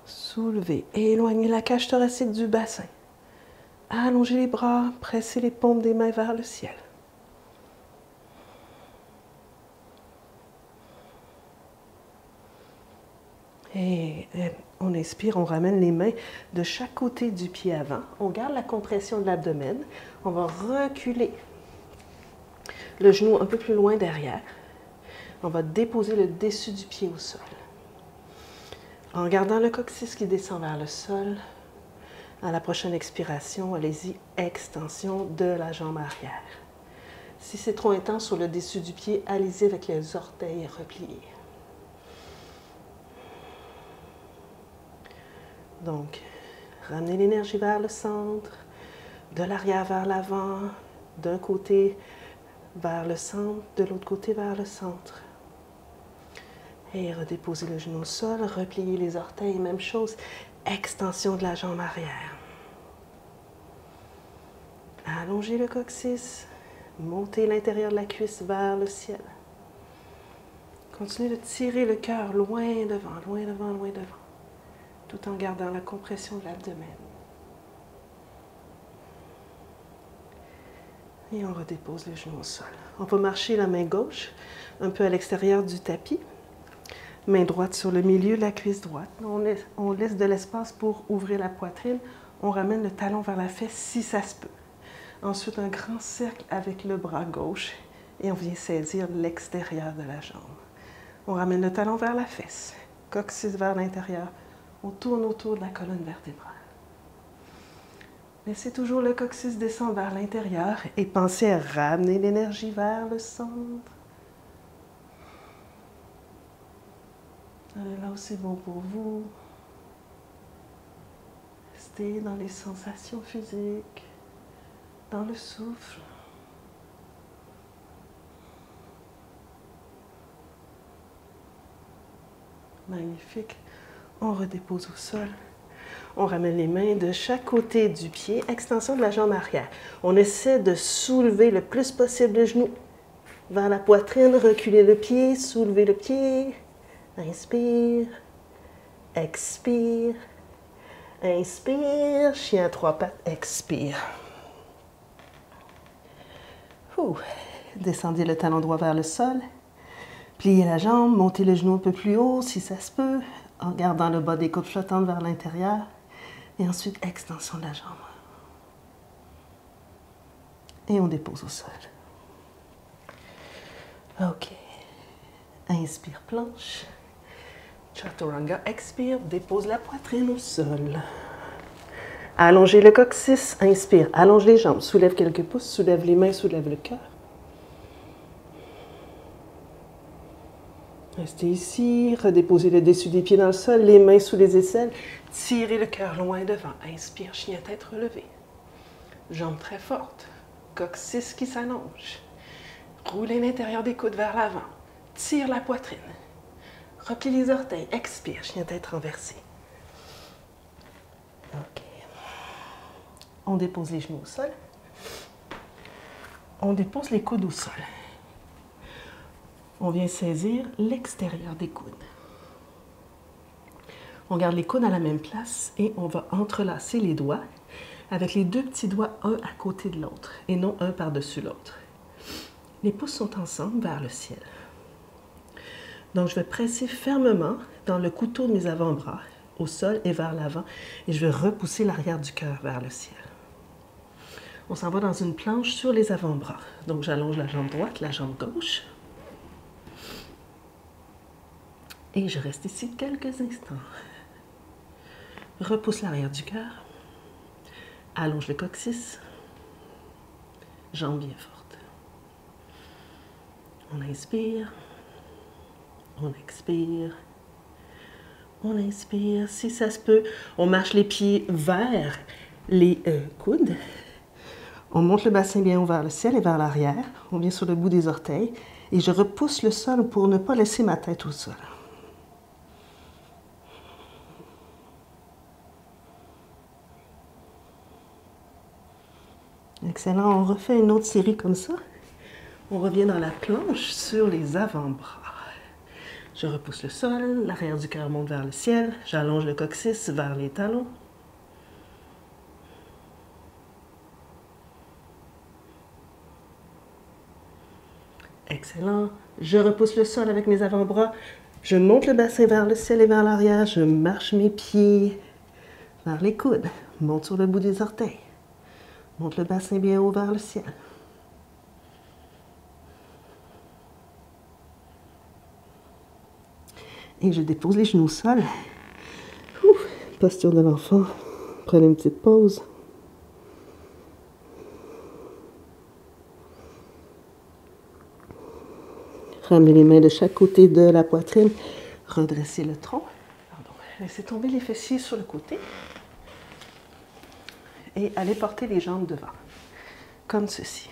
Soulevez et éloignez la cage thoracique du bassin. Allongez les bras, pressez les paumes des mains vers le ciel. Et on inspire, on ramène les mains de chaque côté du pied avant. On garde la compression de l'abdomen. On va reculer le genou un peu plus loin derrière. On va déposer le dessus du pied au sol. En gardant le coccyx qui descend vers le sol, à la prochaine expiration, allez-y, extension de la jambe arrière. Si c'est trop intense sur le dessus du pied, allez-y avec les orteils repliés. Donc, ramenez l'énergie vers le centre, de l'arrière vers l'avant, d'un côté vers le centre, de l'autre côté vers le centre. Et redéposez le genou au sol, repliez les orteils, même chose, extension de la jambe arrière. Allongez le coccyx, montez l'intérieur de la cuisse vers le ciel. Continuez de tirer le cœur loin devant, loin devant, loin devant, tout en gardant la compression de l'abdomen. Et on redépose le genou au sol. On va marcher la main gauche un peu à l'extérieur du tapis. Main droite sur le milieu de la cuisse droite. On laisse de l'espace pour ouvrir la poitrine. On ramène le talon vers la fesse si ça se peut. Ensuite, un grand cercle avec le bras gauche et on vient saisir l'extérieur de la jambe. On ramène le talon vers la fesse, coccyx vers l'intérieur. On tourne autour de la colonne vertébrale. Laissez toujours le coccyx descendre vers l'intérieur et pensez à ramener l'énergie vers le centre. Allez là où c'est bon pour vous. Restez dans les sensations physiques, dans le souffle. Magnifique. On redépose au sol. On ramène les mains de chaque côté du pied, extension de la jambe arrière. On essaie de soulever le plus possible le genou vers la poitrine, reculer le pied, soulever le pied. Inspire, expire, inspire, chien à 3 pattes, expire. Descendez le talon droit vers le sol, pliez la jambe, montez le genou un peu plus haut si ça se peut, en gardant le bas des côtes flottantes vers l'intérieur, et ensuite extension de la jambe. Et on dépose au sol. OK. Inspire, planche. Chaturanga, expire, dépose la poitrine au sol. Allongez le coccyx, inspire, allonge les jambes, soulève quelques pouces, soulève les mains, soulève le cœur. Restez ici, redéposez le dessus des pieds dans le sol, les mains sous les aisselles, tirez le cœur loin devant. Inspire, chien tête relevée. Jambes très fortes. Coccyx qui s'allonge. Roulez l'intérieur des coudes vers l'avant. Tire la poitrine. Replie les orteils. Expire, chien tête renversé. OK. On dépose les genoux au sol. On dépose les coudes au sol. On vient saisir l'extérieur des coudes. On garde les coudes à la même place et on va entrelacer les doigts avec les deux petits doigts, un à côté de l'autre et non un par-dessus l'autre. Les pouces sont ensemble vers le ciel. Donc, je vais presser fermement dans le couteau de mes avant-bras, au sol et vers l'avant, et je vais repousser l'arrière du cœur vers le ciel. On s'en va dans une planche sur les avant-bras. Donc, j'allonge la jambe droite, la jambe gauche. Et je reste ici quelques instants. Repousse l'arrière du cœur. Allonge le coccyx. Jambes bien fortes. On inspire. On expire. On inspire. Si ça se peut, on marche les pieds vers les coudes. On monte le bassin bien haut vers le ciel et vers l'arrière. On vient sur le bout des orteils. Et je repousse le sol pour ne pas laisser ma tête au sol. Excellent. On refait une autre série comme ça. On revient dans la planche sur les avant-bras. Je repousse le sol, l'arrière du cœur monte vers le ciel. J'allonge le coccyx vers les talons. Excellent. Je repousse le sol avec mes avant-bras. Je monte le bassin vers le ciel et vers l'arrière. Je marche mes pieds vers les coudes. Monte sur le bout des orteils. Monte le bassin bien haut vers le ciel. Et je dépose les genoux au sol. Posture de l'enfant. Prenez une petite pause. Ramenez les mains de chaque côté de la poitrine. Redressez le tronc. Pardon. Laissez tomber les fessiers sur le côté. Et allez porter les jambes devant. Comme ceci.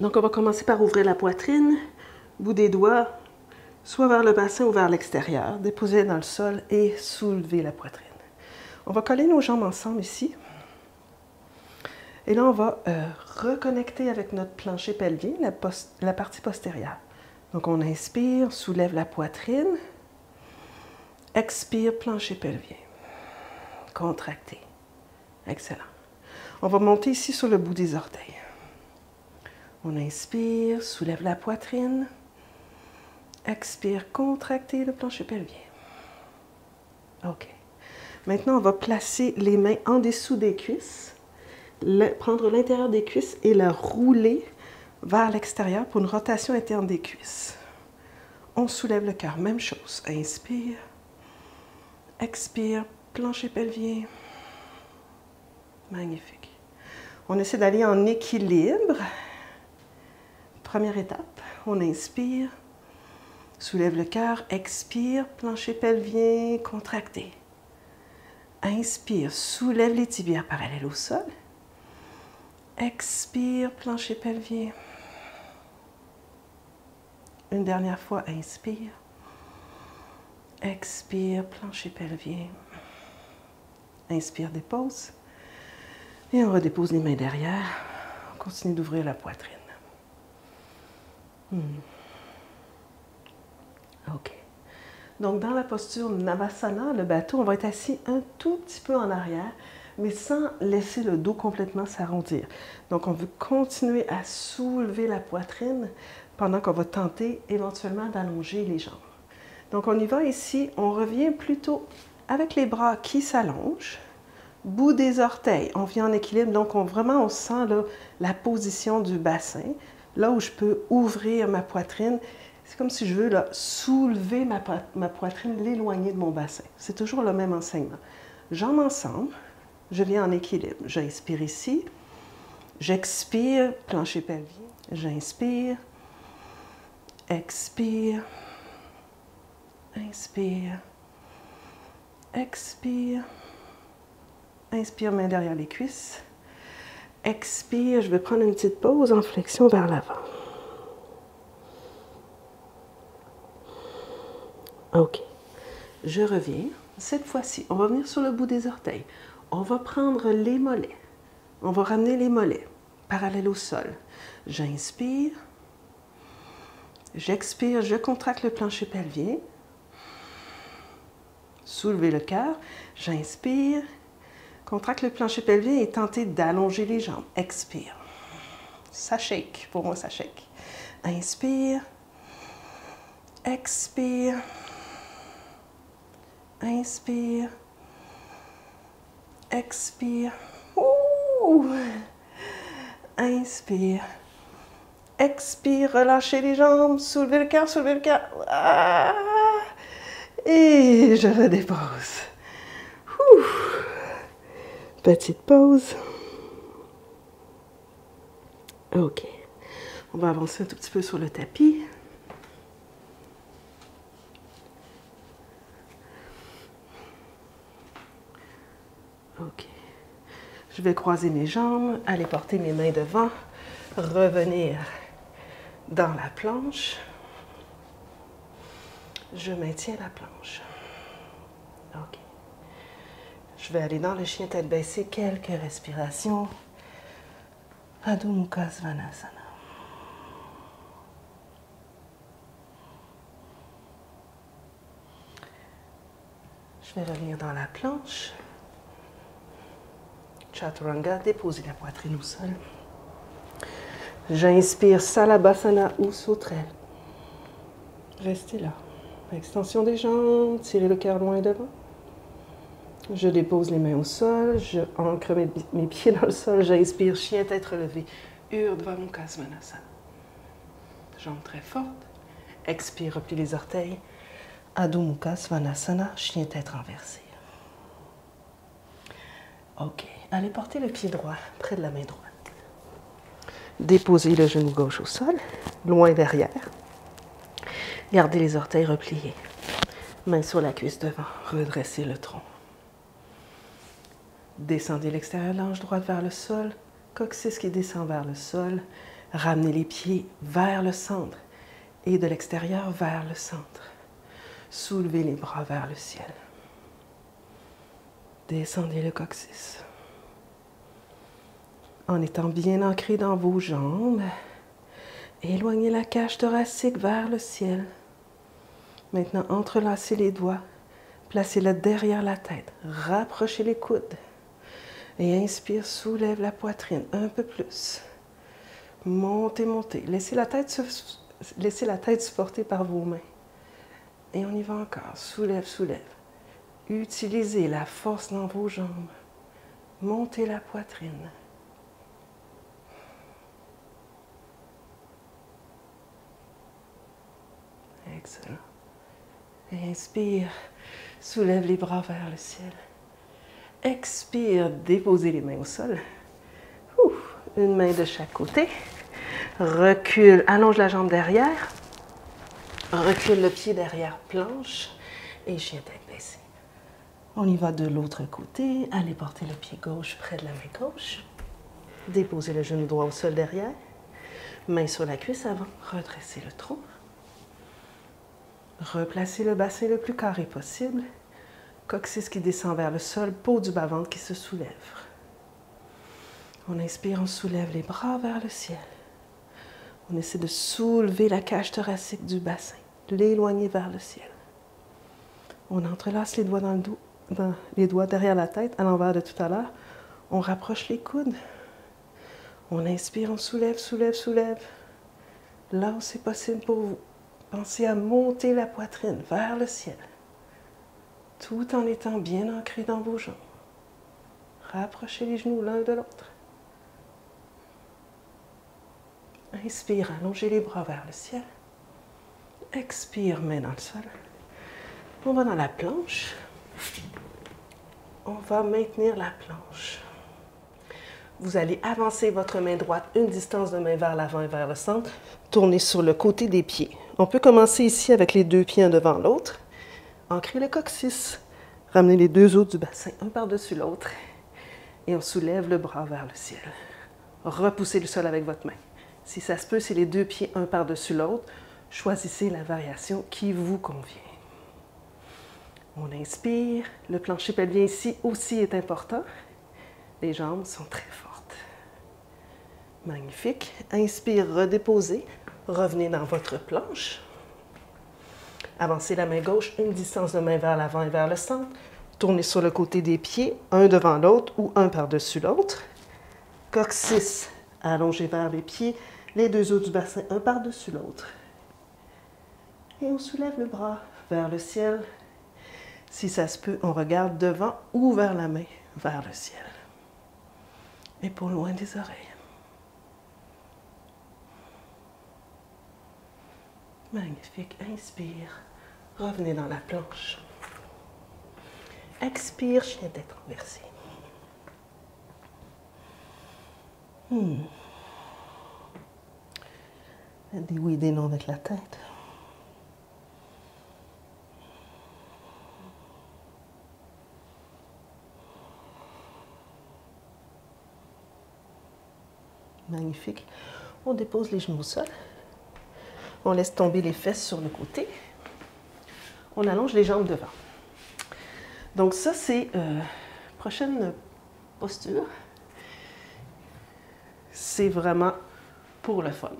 Donc, on va commencer par ouvrir la poitrine. Bout des doigts, soit vers le bassin ou vers l'extérieur. Déposer dans le sol et soulever la poitrine. On va coller nos jambes ensemble ici. Et là, on va reconnecter avec notre plancher pelvien, la partie postérieure. Donc, on inspire, soulève la poitrine. Expire, plancher pelvien. Contracté. Excellent. On va monter ici sur le bout des orteils. On inspire, soulève la poitrine. Expire, contracter le plancher pelvien. OK. Maintenant, on va placer les mains en dessous des cuisses. Prendre l'intérieur des cuisses et la rouler vers l'extérieur pour une rotation interne des cuisses. On soulève le cœur, même chose. Inspire, expire, plancher pelvien. Magnifique. On essaie d'aller en équilibre. Première étape, on inspire, soulève le cœur, expire, plancher pelvien, contracté. Inspire, soulève les tibias parallèles au sol. Expire, plancher pelvien. Une dernière fois, inspire. Expire, plancher pelvien. Inspire, dépose. Et on redépose les mains derrière. On continue d'ouvrir la poitrine. OK. Donc, dans la posture Navasana, le bateau, on va être assis un tout petit peu en arrière, mais sans laisser le dos complètement s'arrondir. Donc, on veut continuer à soulever la poitrine pendant qu'on va tenter éventuellement d'allonger les jambes. Donc, on y va ici. On revient plutôt avec les bras qui s'allongent. Bout des orteils, on vient en équilibre. Donc, on sent là, la position du bassin. Là où je peux ouvrir ma poitrine, c'est comme si je veux là, soulever ma poitrine, l'éloigner de mon bassin. C'est toujours le même enseignement. Jambes ensemble, je viens en équilibre. J'inspire ici, j'expire, plancher pelvien. J'inspire, expire, inspire, expire, inspire, main derrière les cuisses. Expire, je vais prendre une petite pause en flexion vers l'avant. OK. Je reviens. Cette fois-ci, on va venir sur le bout des orteils. On va prendre les mollets. On va ramener les mollets parallèles au sol. J'inspire. J'expire, je contracte le plancher pelvien. Soulevez le cœur. J'inspire. Contracte le plancher pelvien et tentez d'allonger les jambes. Expire. Ça shake. Pour moi, ça shake. Inspire. Expire. Inspire. Expire. Ouh. Inspire. Expire. Relâchez les jambes. Soulevez le cœur, soulevez le cœur. Ah. Et je redépose. Ouh. Petite pause. OK. On va avancer un tout petit peu sur le tapis. OK. Je vais croiser mes jambes, aller porter mes mains devant, revenir dans la planche. Je maintiens la planche. OK. Je vais aller dans le chien tête baissée, quelques respirations. Adho Mukha Svanasana. Je vais revenir dans la planche. Chaturanga, déposez la poitrine au sol. J'inspire Salabhasana ou Sauterelle. Restez là. Extension des jambes, tirez le cœur loin devant. Je dépose les mains au sol, je ancre mes pieds dans le sol, j'inspire, chien tête relevée, Urdhva Mukha Svanasana. Jambes très fortes. Expire, replie les orteils. Adho Mukha Svanasana, chien tête renversée. OK. Allez porter le pied droit près de la main droite. Déposez le genou gauche au sol, loin derrière. Gardez les orteils repliés. Main sur la cuisse devant, redressez le tronc. Descendez l'extérieur de l'ange droite vers le sol, coccyx qui descend vers le sol. Ramenez les pieds vers le centre et de l'extérieur vers le centre. Soulevez les bras vers le ciel. Descendez le coccyx. En étant bien ancré dans vos jambes, éloignez la cage thoracique vers le ciel. Maintenant, entrelacez les doigts, placez-le derrière la tête, rapprochez les coudes. Et inspire, soulève la poitrine un peu plus. Montez, montez. Laissez la tête supportée par vos mains. Et on y va encore. Soulève, soulève. Utilisez la force dans vos jambes. Montez la poitrine. Excellent. Et inspire, soulève les bras vers le ciel. Expire, déposez les mains au sol. Une main de chaque côté. Recule, allonge la jambe derrière. Recule le pied derrière, planche. Et chien tête baissée. On y va de l'autre côté. Allez porter le pied gauche près de la main gauche. Déposez le genou droit au sol derrière. Main sur la cuisse avant. Redressez le tronc. Replacez le bassin le plus carré possible. Coccyx qui descend vers le sol, peau du bas-ventre qui se soulève. On inspire, on soulève les bras vers le ciel. On essaie de soulever la cage thoracique du bassin, l'éloigner vers le ciel. On entrelace les doigts dans le dos, les doigts derrière la tête, à l'envers de tout à l'heure. On rapproche les coudes. On inspire, on soulève, soulève, soulève. Là où c'est possible pour vous. Pensez à monter la poitrine vers le ciel, tout en étant bien ancré dans vos jambes. Rapprochez les genoux l'un de l'autre. Inspire, allongez les bras vers le ciel. Expire, main dans le sol. On va dans la planche. On va maintenir la planche. Vous allez avancer votre main droite une distance de main vers l'avant et vers le centre. Tournez sur le côté des pieds. On peut commencer ici avec les deux pieds un devant l'autre. Ancrez le coccyx. Ramenez les deux os du bassin un par-dessus l'autre. Et on soulève le bras vers le ciel. repoussez le sol avec votre main. Si ça se peut, c'est les deux pieds un par-dessus l'autre. Choisissez la variation qui vous convient. On inspire. Le plancher pelvien ici aussi est important. Les jambes sont très fortes. Magnifique. Inspire, redéposez. Revenez dans votre planche. Avancez la main gauche, une distance de main vers l'avant et vers le centre. Tournez sur le côté des pieds, un devant l'autre ou un par-dessus l'autre. Coccyx allongé vers les pieds, les deux os du bassin un par-dessus l'autre. Et on soulève le bras vers le ciel. Si ça se peut, on regarde devant ou vers la main, vers le ciel. Et pour loin des oreilles. Magnifique. Inspire. Revenez dans la planche. Expire, chien de tête renversé. Des oui, des non avec la tête. Magnifique. On dépose les genoux au sol. On laisse tomber les fesses sur le côté. On allonge les jambes devant. Donc ça, c'est prochaine posture. C'est vraiment pour le fun.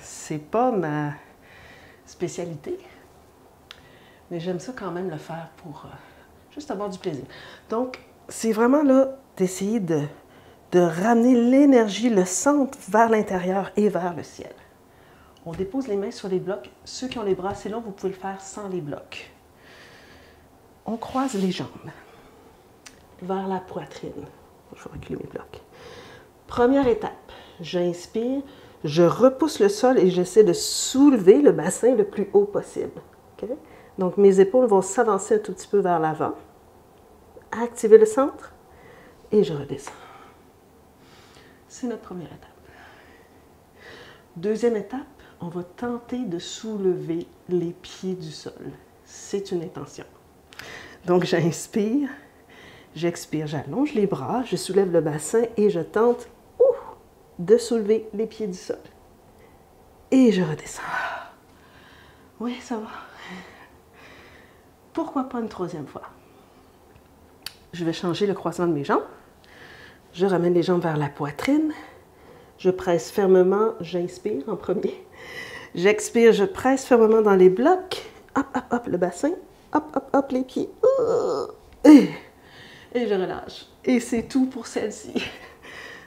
C'est pas ma spécialité, mais j'aime ça quand même le faire pour juste avoir du plaisir. Donc, c'est vraiment là d'essayer de ramener l'énergie, le centre vers l'intérieur et vers le ciel. On dépose les mains sur les blocs. Ceux qui ont les bras assez longs, vous pouvez le faire sans les blocs. On croise les jambes vers la poitrine. Je vais reculer mes blocs. Première étape, j'inspire, je repousse le sol et j'essaie de soulever le bassin le plus haut possible. Okay? Donc, mes épaules vont s'avancer un tout petit peu vers l'avant. Activez le centre et je redescends. C'est notre première étape. Deuxième étape, on va tenter de soulever les pieds du sol. C'est une intention. Donc, j'inspire, j'expire, j'allonge les bras, je soulève le bassin et je tente de soulever les pieds du sol. Et je redescends. Oui, ça va. Pourquoi pas une troisième fois? Je vais changer le croisement de mes jambes. Je ramène les jambes vers la poitrine. Je presse fermement, j'inspire en premier. J'expire, je presse fermement dans les blocs. Hop, hop, hop, le bassin. Hop, hop, hop, les pieds. Et je relâche. Et c'est tout pour celle-ci.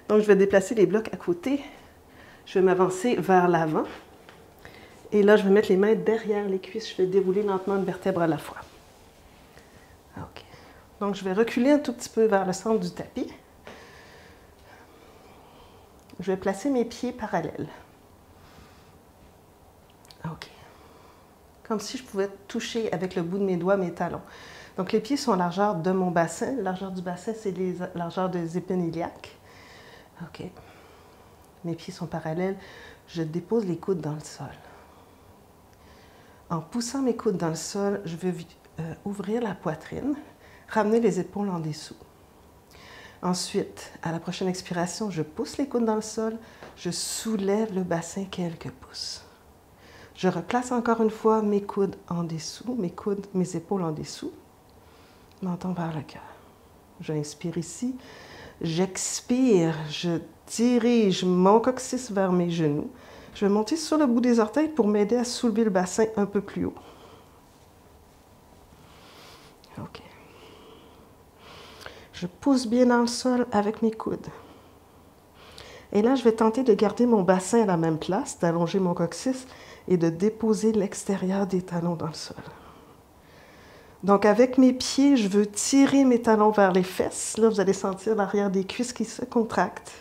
Donc, je vais déplacer les blocs à côté. Je vais m'avancer vers l'avant. Et là, je vais mettre les mains derrière les cuisses. Je vais dérouler lentement une vertèbre à la fois. OK. Donc, je vais reculer un tout petit peu vers le centre du tapis. Je vais placer mes pieds parallèles. OK. Comme si je pouvais toucher avec le bout de mes doigts mes talons. Donc, les pieds sont à largeur de mon bassin. La largeur du bassin, c'est la largeur des épines iliaques. OK. Mes pieds sont parallèles. Je dépose les coudes dans le sol. En poussant mes coudes dans le sol, je vais ouvrir la poitrine, ramener les épaules en dessous. Ensuite, à la prochaine expiration, je pousse les coudes dans le sol, je soulève le bassin quelques pouces. Je replace encore une fois mes coudes en dessous, mes épaules en dessous, menton vers le cœur. J'inspire ici, j'expire, je dirige mon coccyx vers mes genoux. Je vais monter sur le bout des orteils pour m'aider à soulever le bassin un peu plus haut. OK. Je pousse bien dans le sol avec mes coudes. Et là, je vais tenter de garder mon bassin à la même place, d'allonger mon coccyx et de déposer l'extérieur des talons dans le sol. Donc, avec mes pieds, je veux tirer mes talons vers les fesses. Là, vous allez sentir l'arrière des cuisses qui se contractent.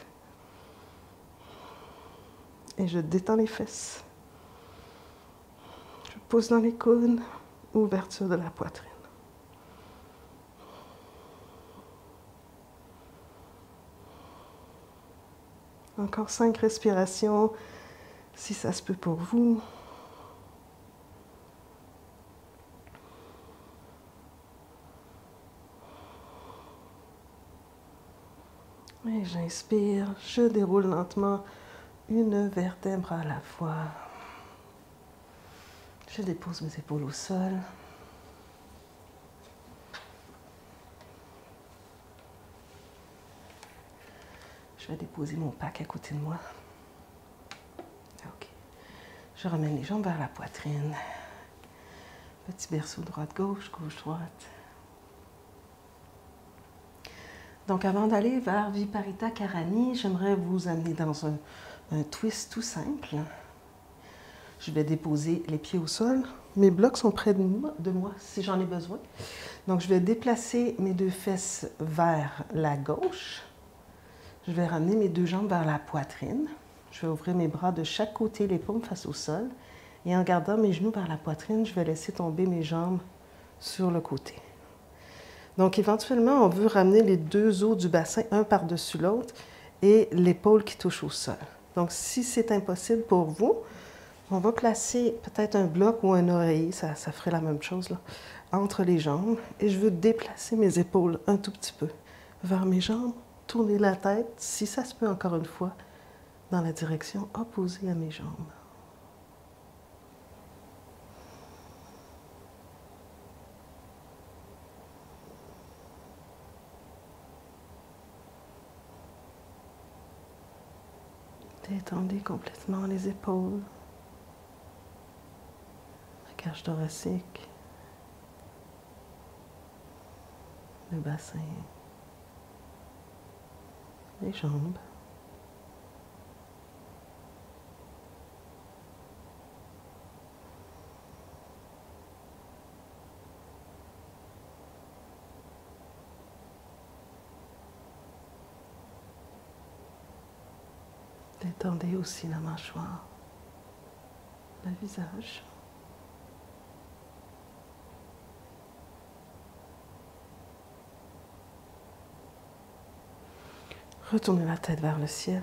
Et je détends les fesses. Je pousse dans les coudes, ouverture de la poitrine. Encore 5 respirations, si ça se peut pour vous. Et j'inspire, je déroule lentement une vertèbre à la fois. Je dépose mes épaules au sol. Je vais déposer mon pack à côté de moi. OK. Je ramène les jambes vers la poitrine. Petit berceau droite-gauche, gauche-droite. Donc, avant d'aller vers Viparita Karani, j'aimerais vous amener dans un twist tout simple. Je vais déposer les pieds au sol. Mes blocs sont près de moi si j'en ai besoin. Donc, je vais déplacer mes deux fesses vers la gauche. Je vais ramener mes deux jambes vers la poitrine. Je vais ouvrir mes bras de chaque côté, les paumes face au sol. Et en gardant mes genoux vers la poitrine, je vais laisser tomber mes jambes sur le côté. Donc, éventuellement, on veut ramener les deux os du bassin, un par-dessus l'autre, et l'épaule qui touche au sol. Donc, si c'est impossible pour vous, on va placer peut-être un bloc ou un oreiller, ça ferait la même chose, là, entre les jambes. Et je veux déplacer mes épaules un tout petit peu vers mes jambes, tourner la tête, si ça se peut encore une fois, dans la direction opposée à mes jambes. Détendez complètement les épaules, la cage thoracique, le bassin, les jambes. Détendez aussi la mâchoire, le visage. Retournez la tête vers le ciel,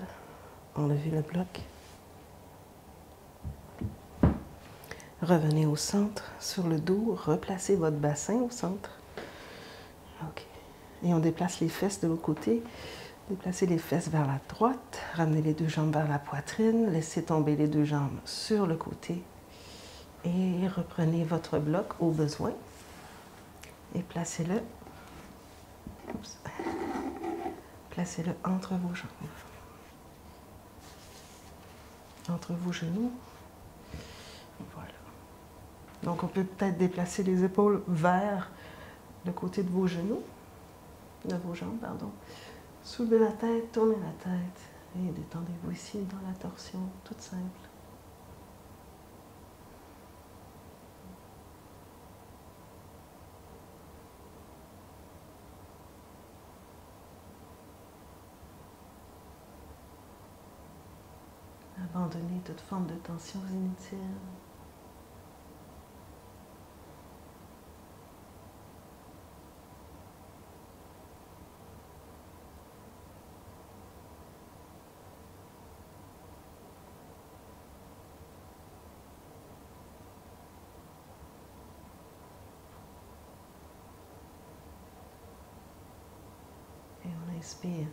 enlevez le bloc. Revenez au centre, sur le dos, replacez votre bassin au centre. OK. Et on déplace les fesses de l'autre côté. Déplacez les fesses vers la droite, ramenez les deux jambes vers la poitrine, laissez tomber les deux jambes sur le côté et reprenez votre bloc au besoin et placez-le entre vos jambes, entre vos genoux. Voilà. Donc on peut peut-être déplacer les épaules vers le côté de vos genoux, de vos jambes, pardon. Soulevez la tête, tournez la tête et détendez-vous ici dans la torsion, toute simple. Abandonnez toute forme de tension inutile. Inspire,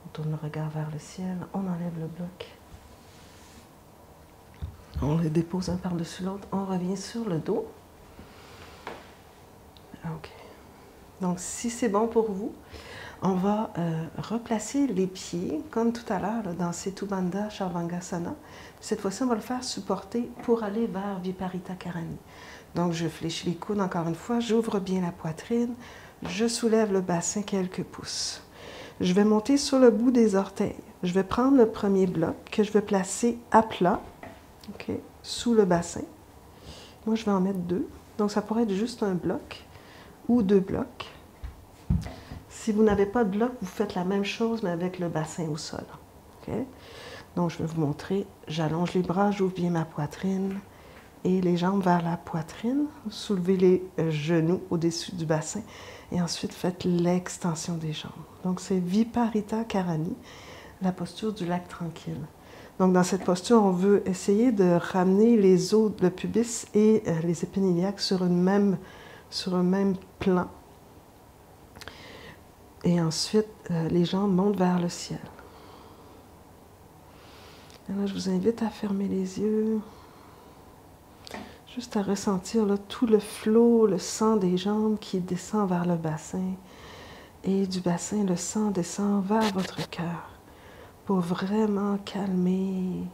on tourne le regard vers le ciel, on enlève le bloc. On le dépose un par-dessus l'autre, on revient sur le dos. OK. Donc, si c'est bon pour vous, on va replacer les pieds, comme tout à l'heure, dans Setu Bandha Sarvangasana. Cette fois-ci, on va le faire supporter pour aller vers Viparita Karani. Donc, je fléchis les coudes encore une fois, j'ouvre bien la poitrine, je soulève le bassin quelques pouces. Je vais monter sur le bout des orteils. Je vais prendre le premier bloc que je vais placer à plat, okay, sous le bassin. Moi, je vais en mettre deux. Donc, ça pourrait être juste un bloc ou deux blocs. Si vous n'avez pas de bloc, vous faites la même chose, mais avec le bassin au sol. Okay? Donc, je vais vous montrer. J'allonge les bras, j'ouvre bien ma poitrine et les jambes vers la poitrine. Soulevez les genoux au-dessus du bassin. Et ensuite, faites l'extension des jambes. Donc, c'est Viparita Karani, la posture du lac tranquille. Donc, dans cette posture, on veut essayer de ramener les os, le pubis et les épines iliaques sur un même plan. Et ensuite, les jambes montent vers le ciel. Et là, je vous invite à fermer les yeux, juste à ressentir là, tout le flot, le sang des jambes qui descend vers le bassin. Et du bassin, le sang descend vers votre cœur pour vraiment calmer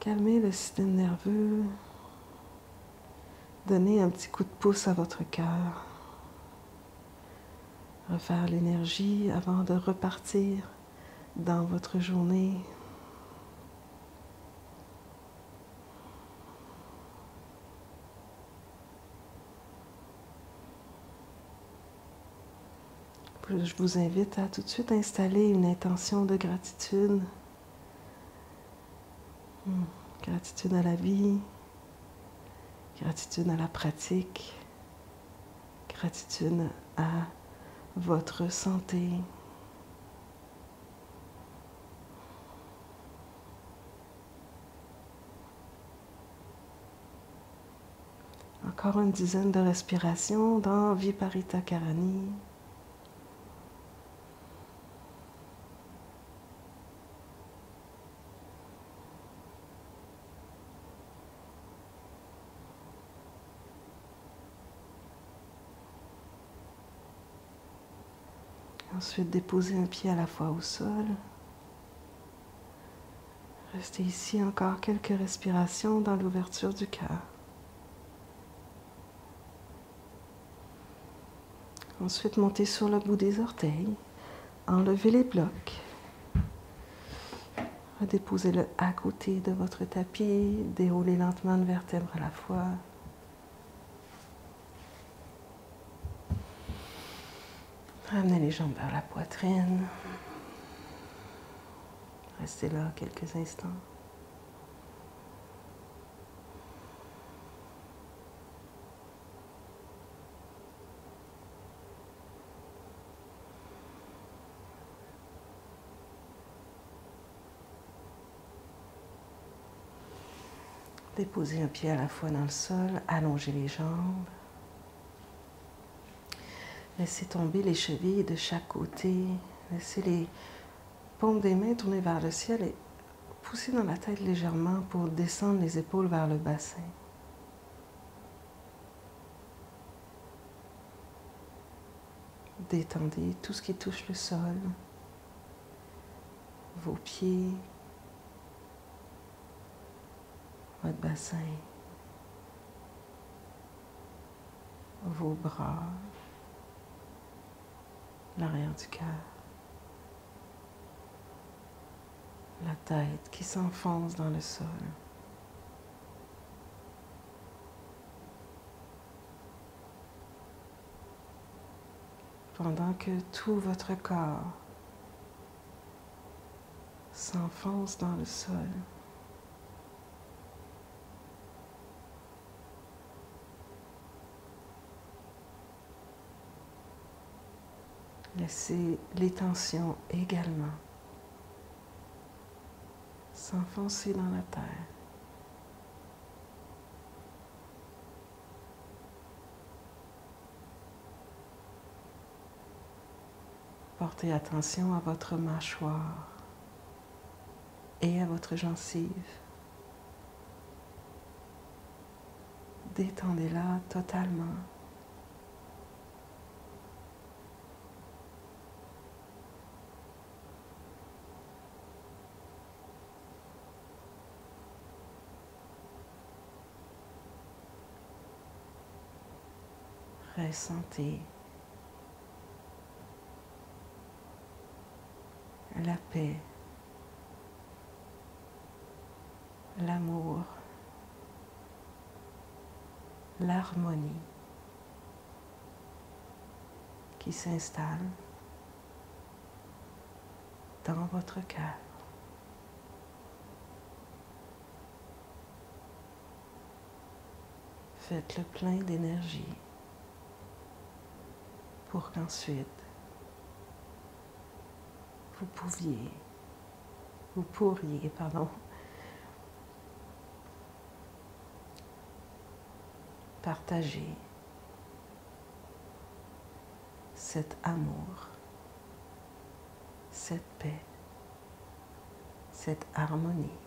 le système nerveux, donner un petit coup de pouce à votre cœur, refaire l'énergie avant de repartir dans votre journée. Je vous invite à tout de suite installer une intention de gratitude. Gratitude à la vie, gratitude à la pratique, gratitude à votre santé. Encore une dizaine de respirations dans Viparita Karani. Ensuite, déposez un pied à la fois au sol. Restez ici encore quelques respirations dans l'ouverture du cœur. Ensuite, montez sur le bout des orteils. Enlevez les blocs. Déposez-le à côté de votre tapis. Déroulez lentement une vertèbre à la fois. Ramenez les jambes vers la poitrine. Restez là quelques instants. Déposez un pied à la fois dans le sol, allongez les jambes. Laissez tomber les chevilles de chaque côté. Laissez les paumes des mains tourner vers le ciel et poussez dans la tête légèrement pour descendre les épaules vers le bassin. Détendez tout ce qui touche le sol, vos pieds, votre bassin, vos bras, l'arrière du cœur, la tête qui s'enfonce dans le sol. Pendant que tout votre corps s'enfonce dans le sol. Laissez les tensions également s'enfoncer dans la terre. Portez attention à votre mâchoire et à votre gencive. Détendez-la totalement. Ressentez la paix, l'amour, l'harmonie qui s'installe dans votre cœur. Faites-le plein d'énergie pour qu'ensuite vous pourriez, partager cet amour, cette paix, cette harmonie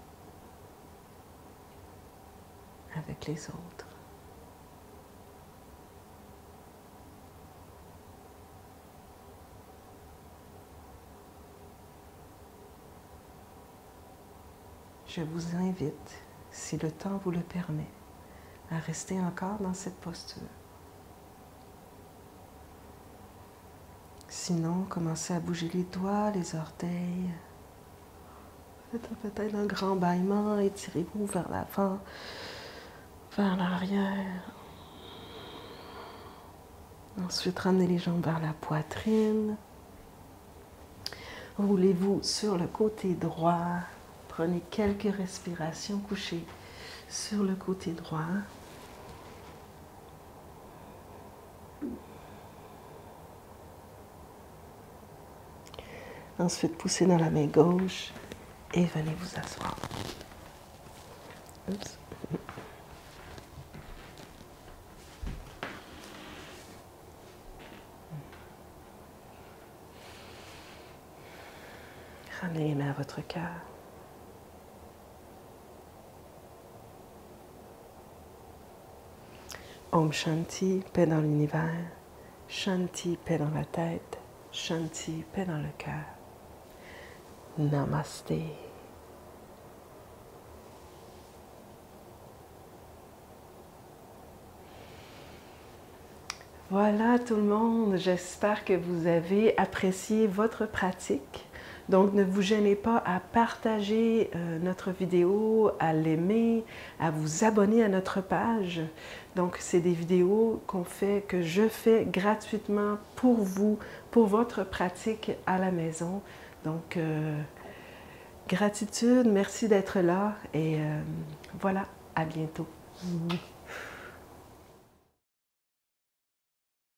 avec les autres. Je vous invite, si le temps vous le permet, à rester encore dans cette posture. Sinon, commencez à bouger les doigts, les orteils. Faites peut-être un grand bâillement, étirez-vous vers l'avant, vers l'arrière. Ensuite, ramenez les jambes vers la poitrine. Roulez-vous sur le côté droit. Prenez quelques respirations couchées sur le côté droit. Ensuite, poussez dans la main gauche et venez vous asseoir. Oups. Ramenez les mains à votre cœur. Om Shanti, paix dans l'univers. Shanti, paix dans la tête. Shanti, paix dans le cœur. Namasté. Voilà tout le monde, j'espère que vous avez apprécié votre pratique. Donc ne vous gênez pas à partager notre vidéo, à l'aimer, à vous abonner à notre page. Donc c'est des vidéos que je fais gratuitement pour vous, pour votre pratique à la maison. Donc gratitude, merci d'être là et voilà, à bientôt.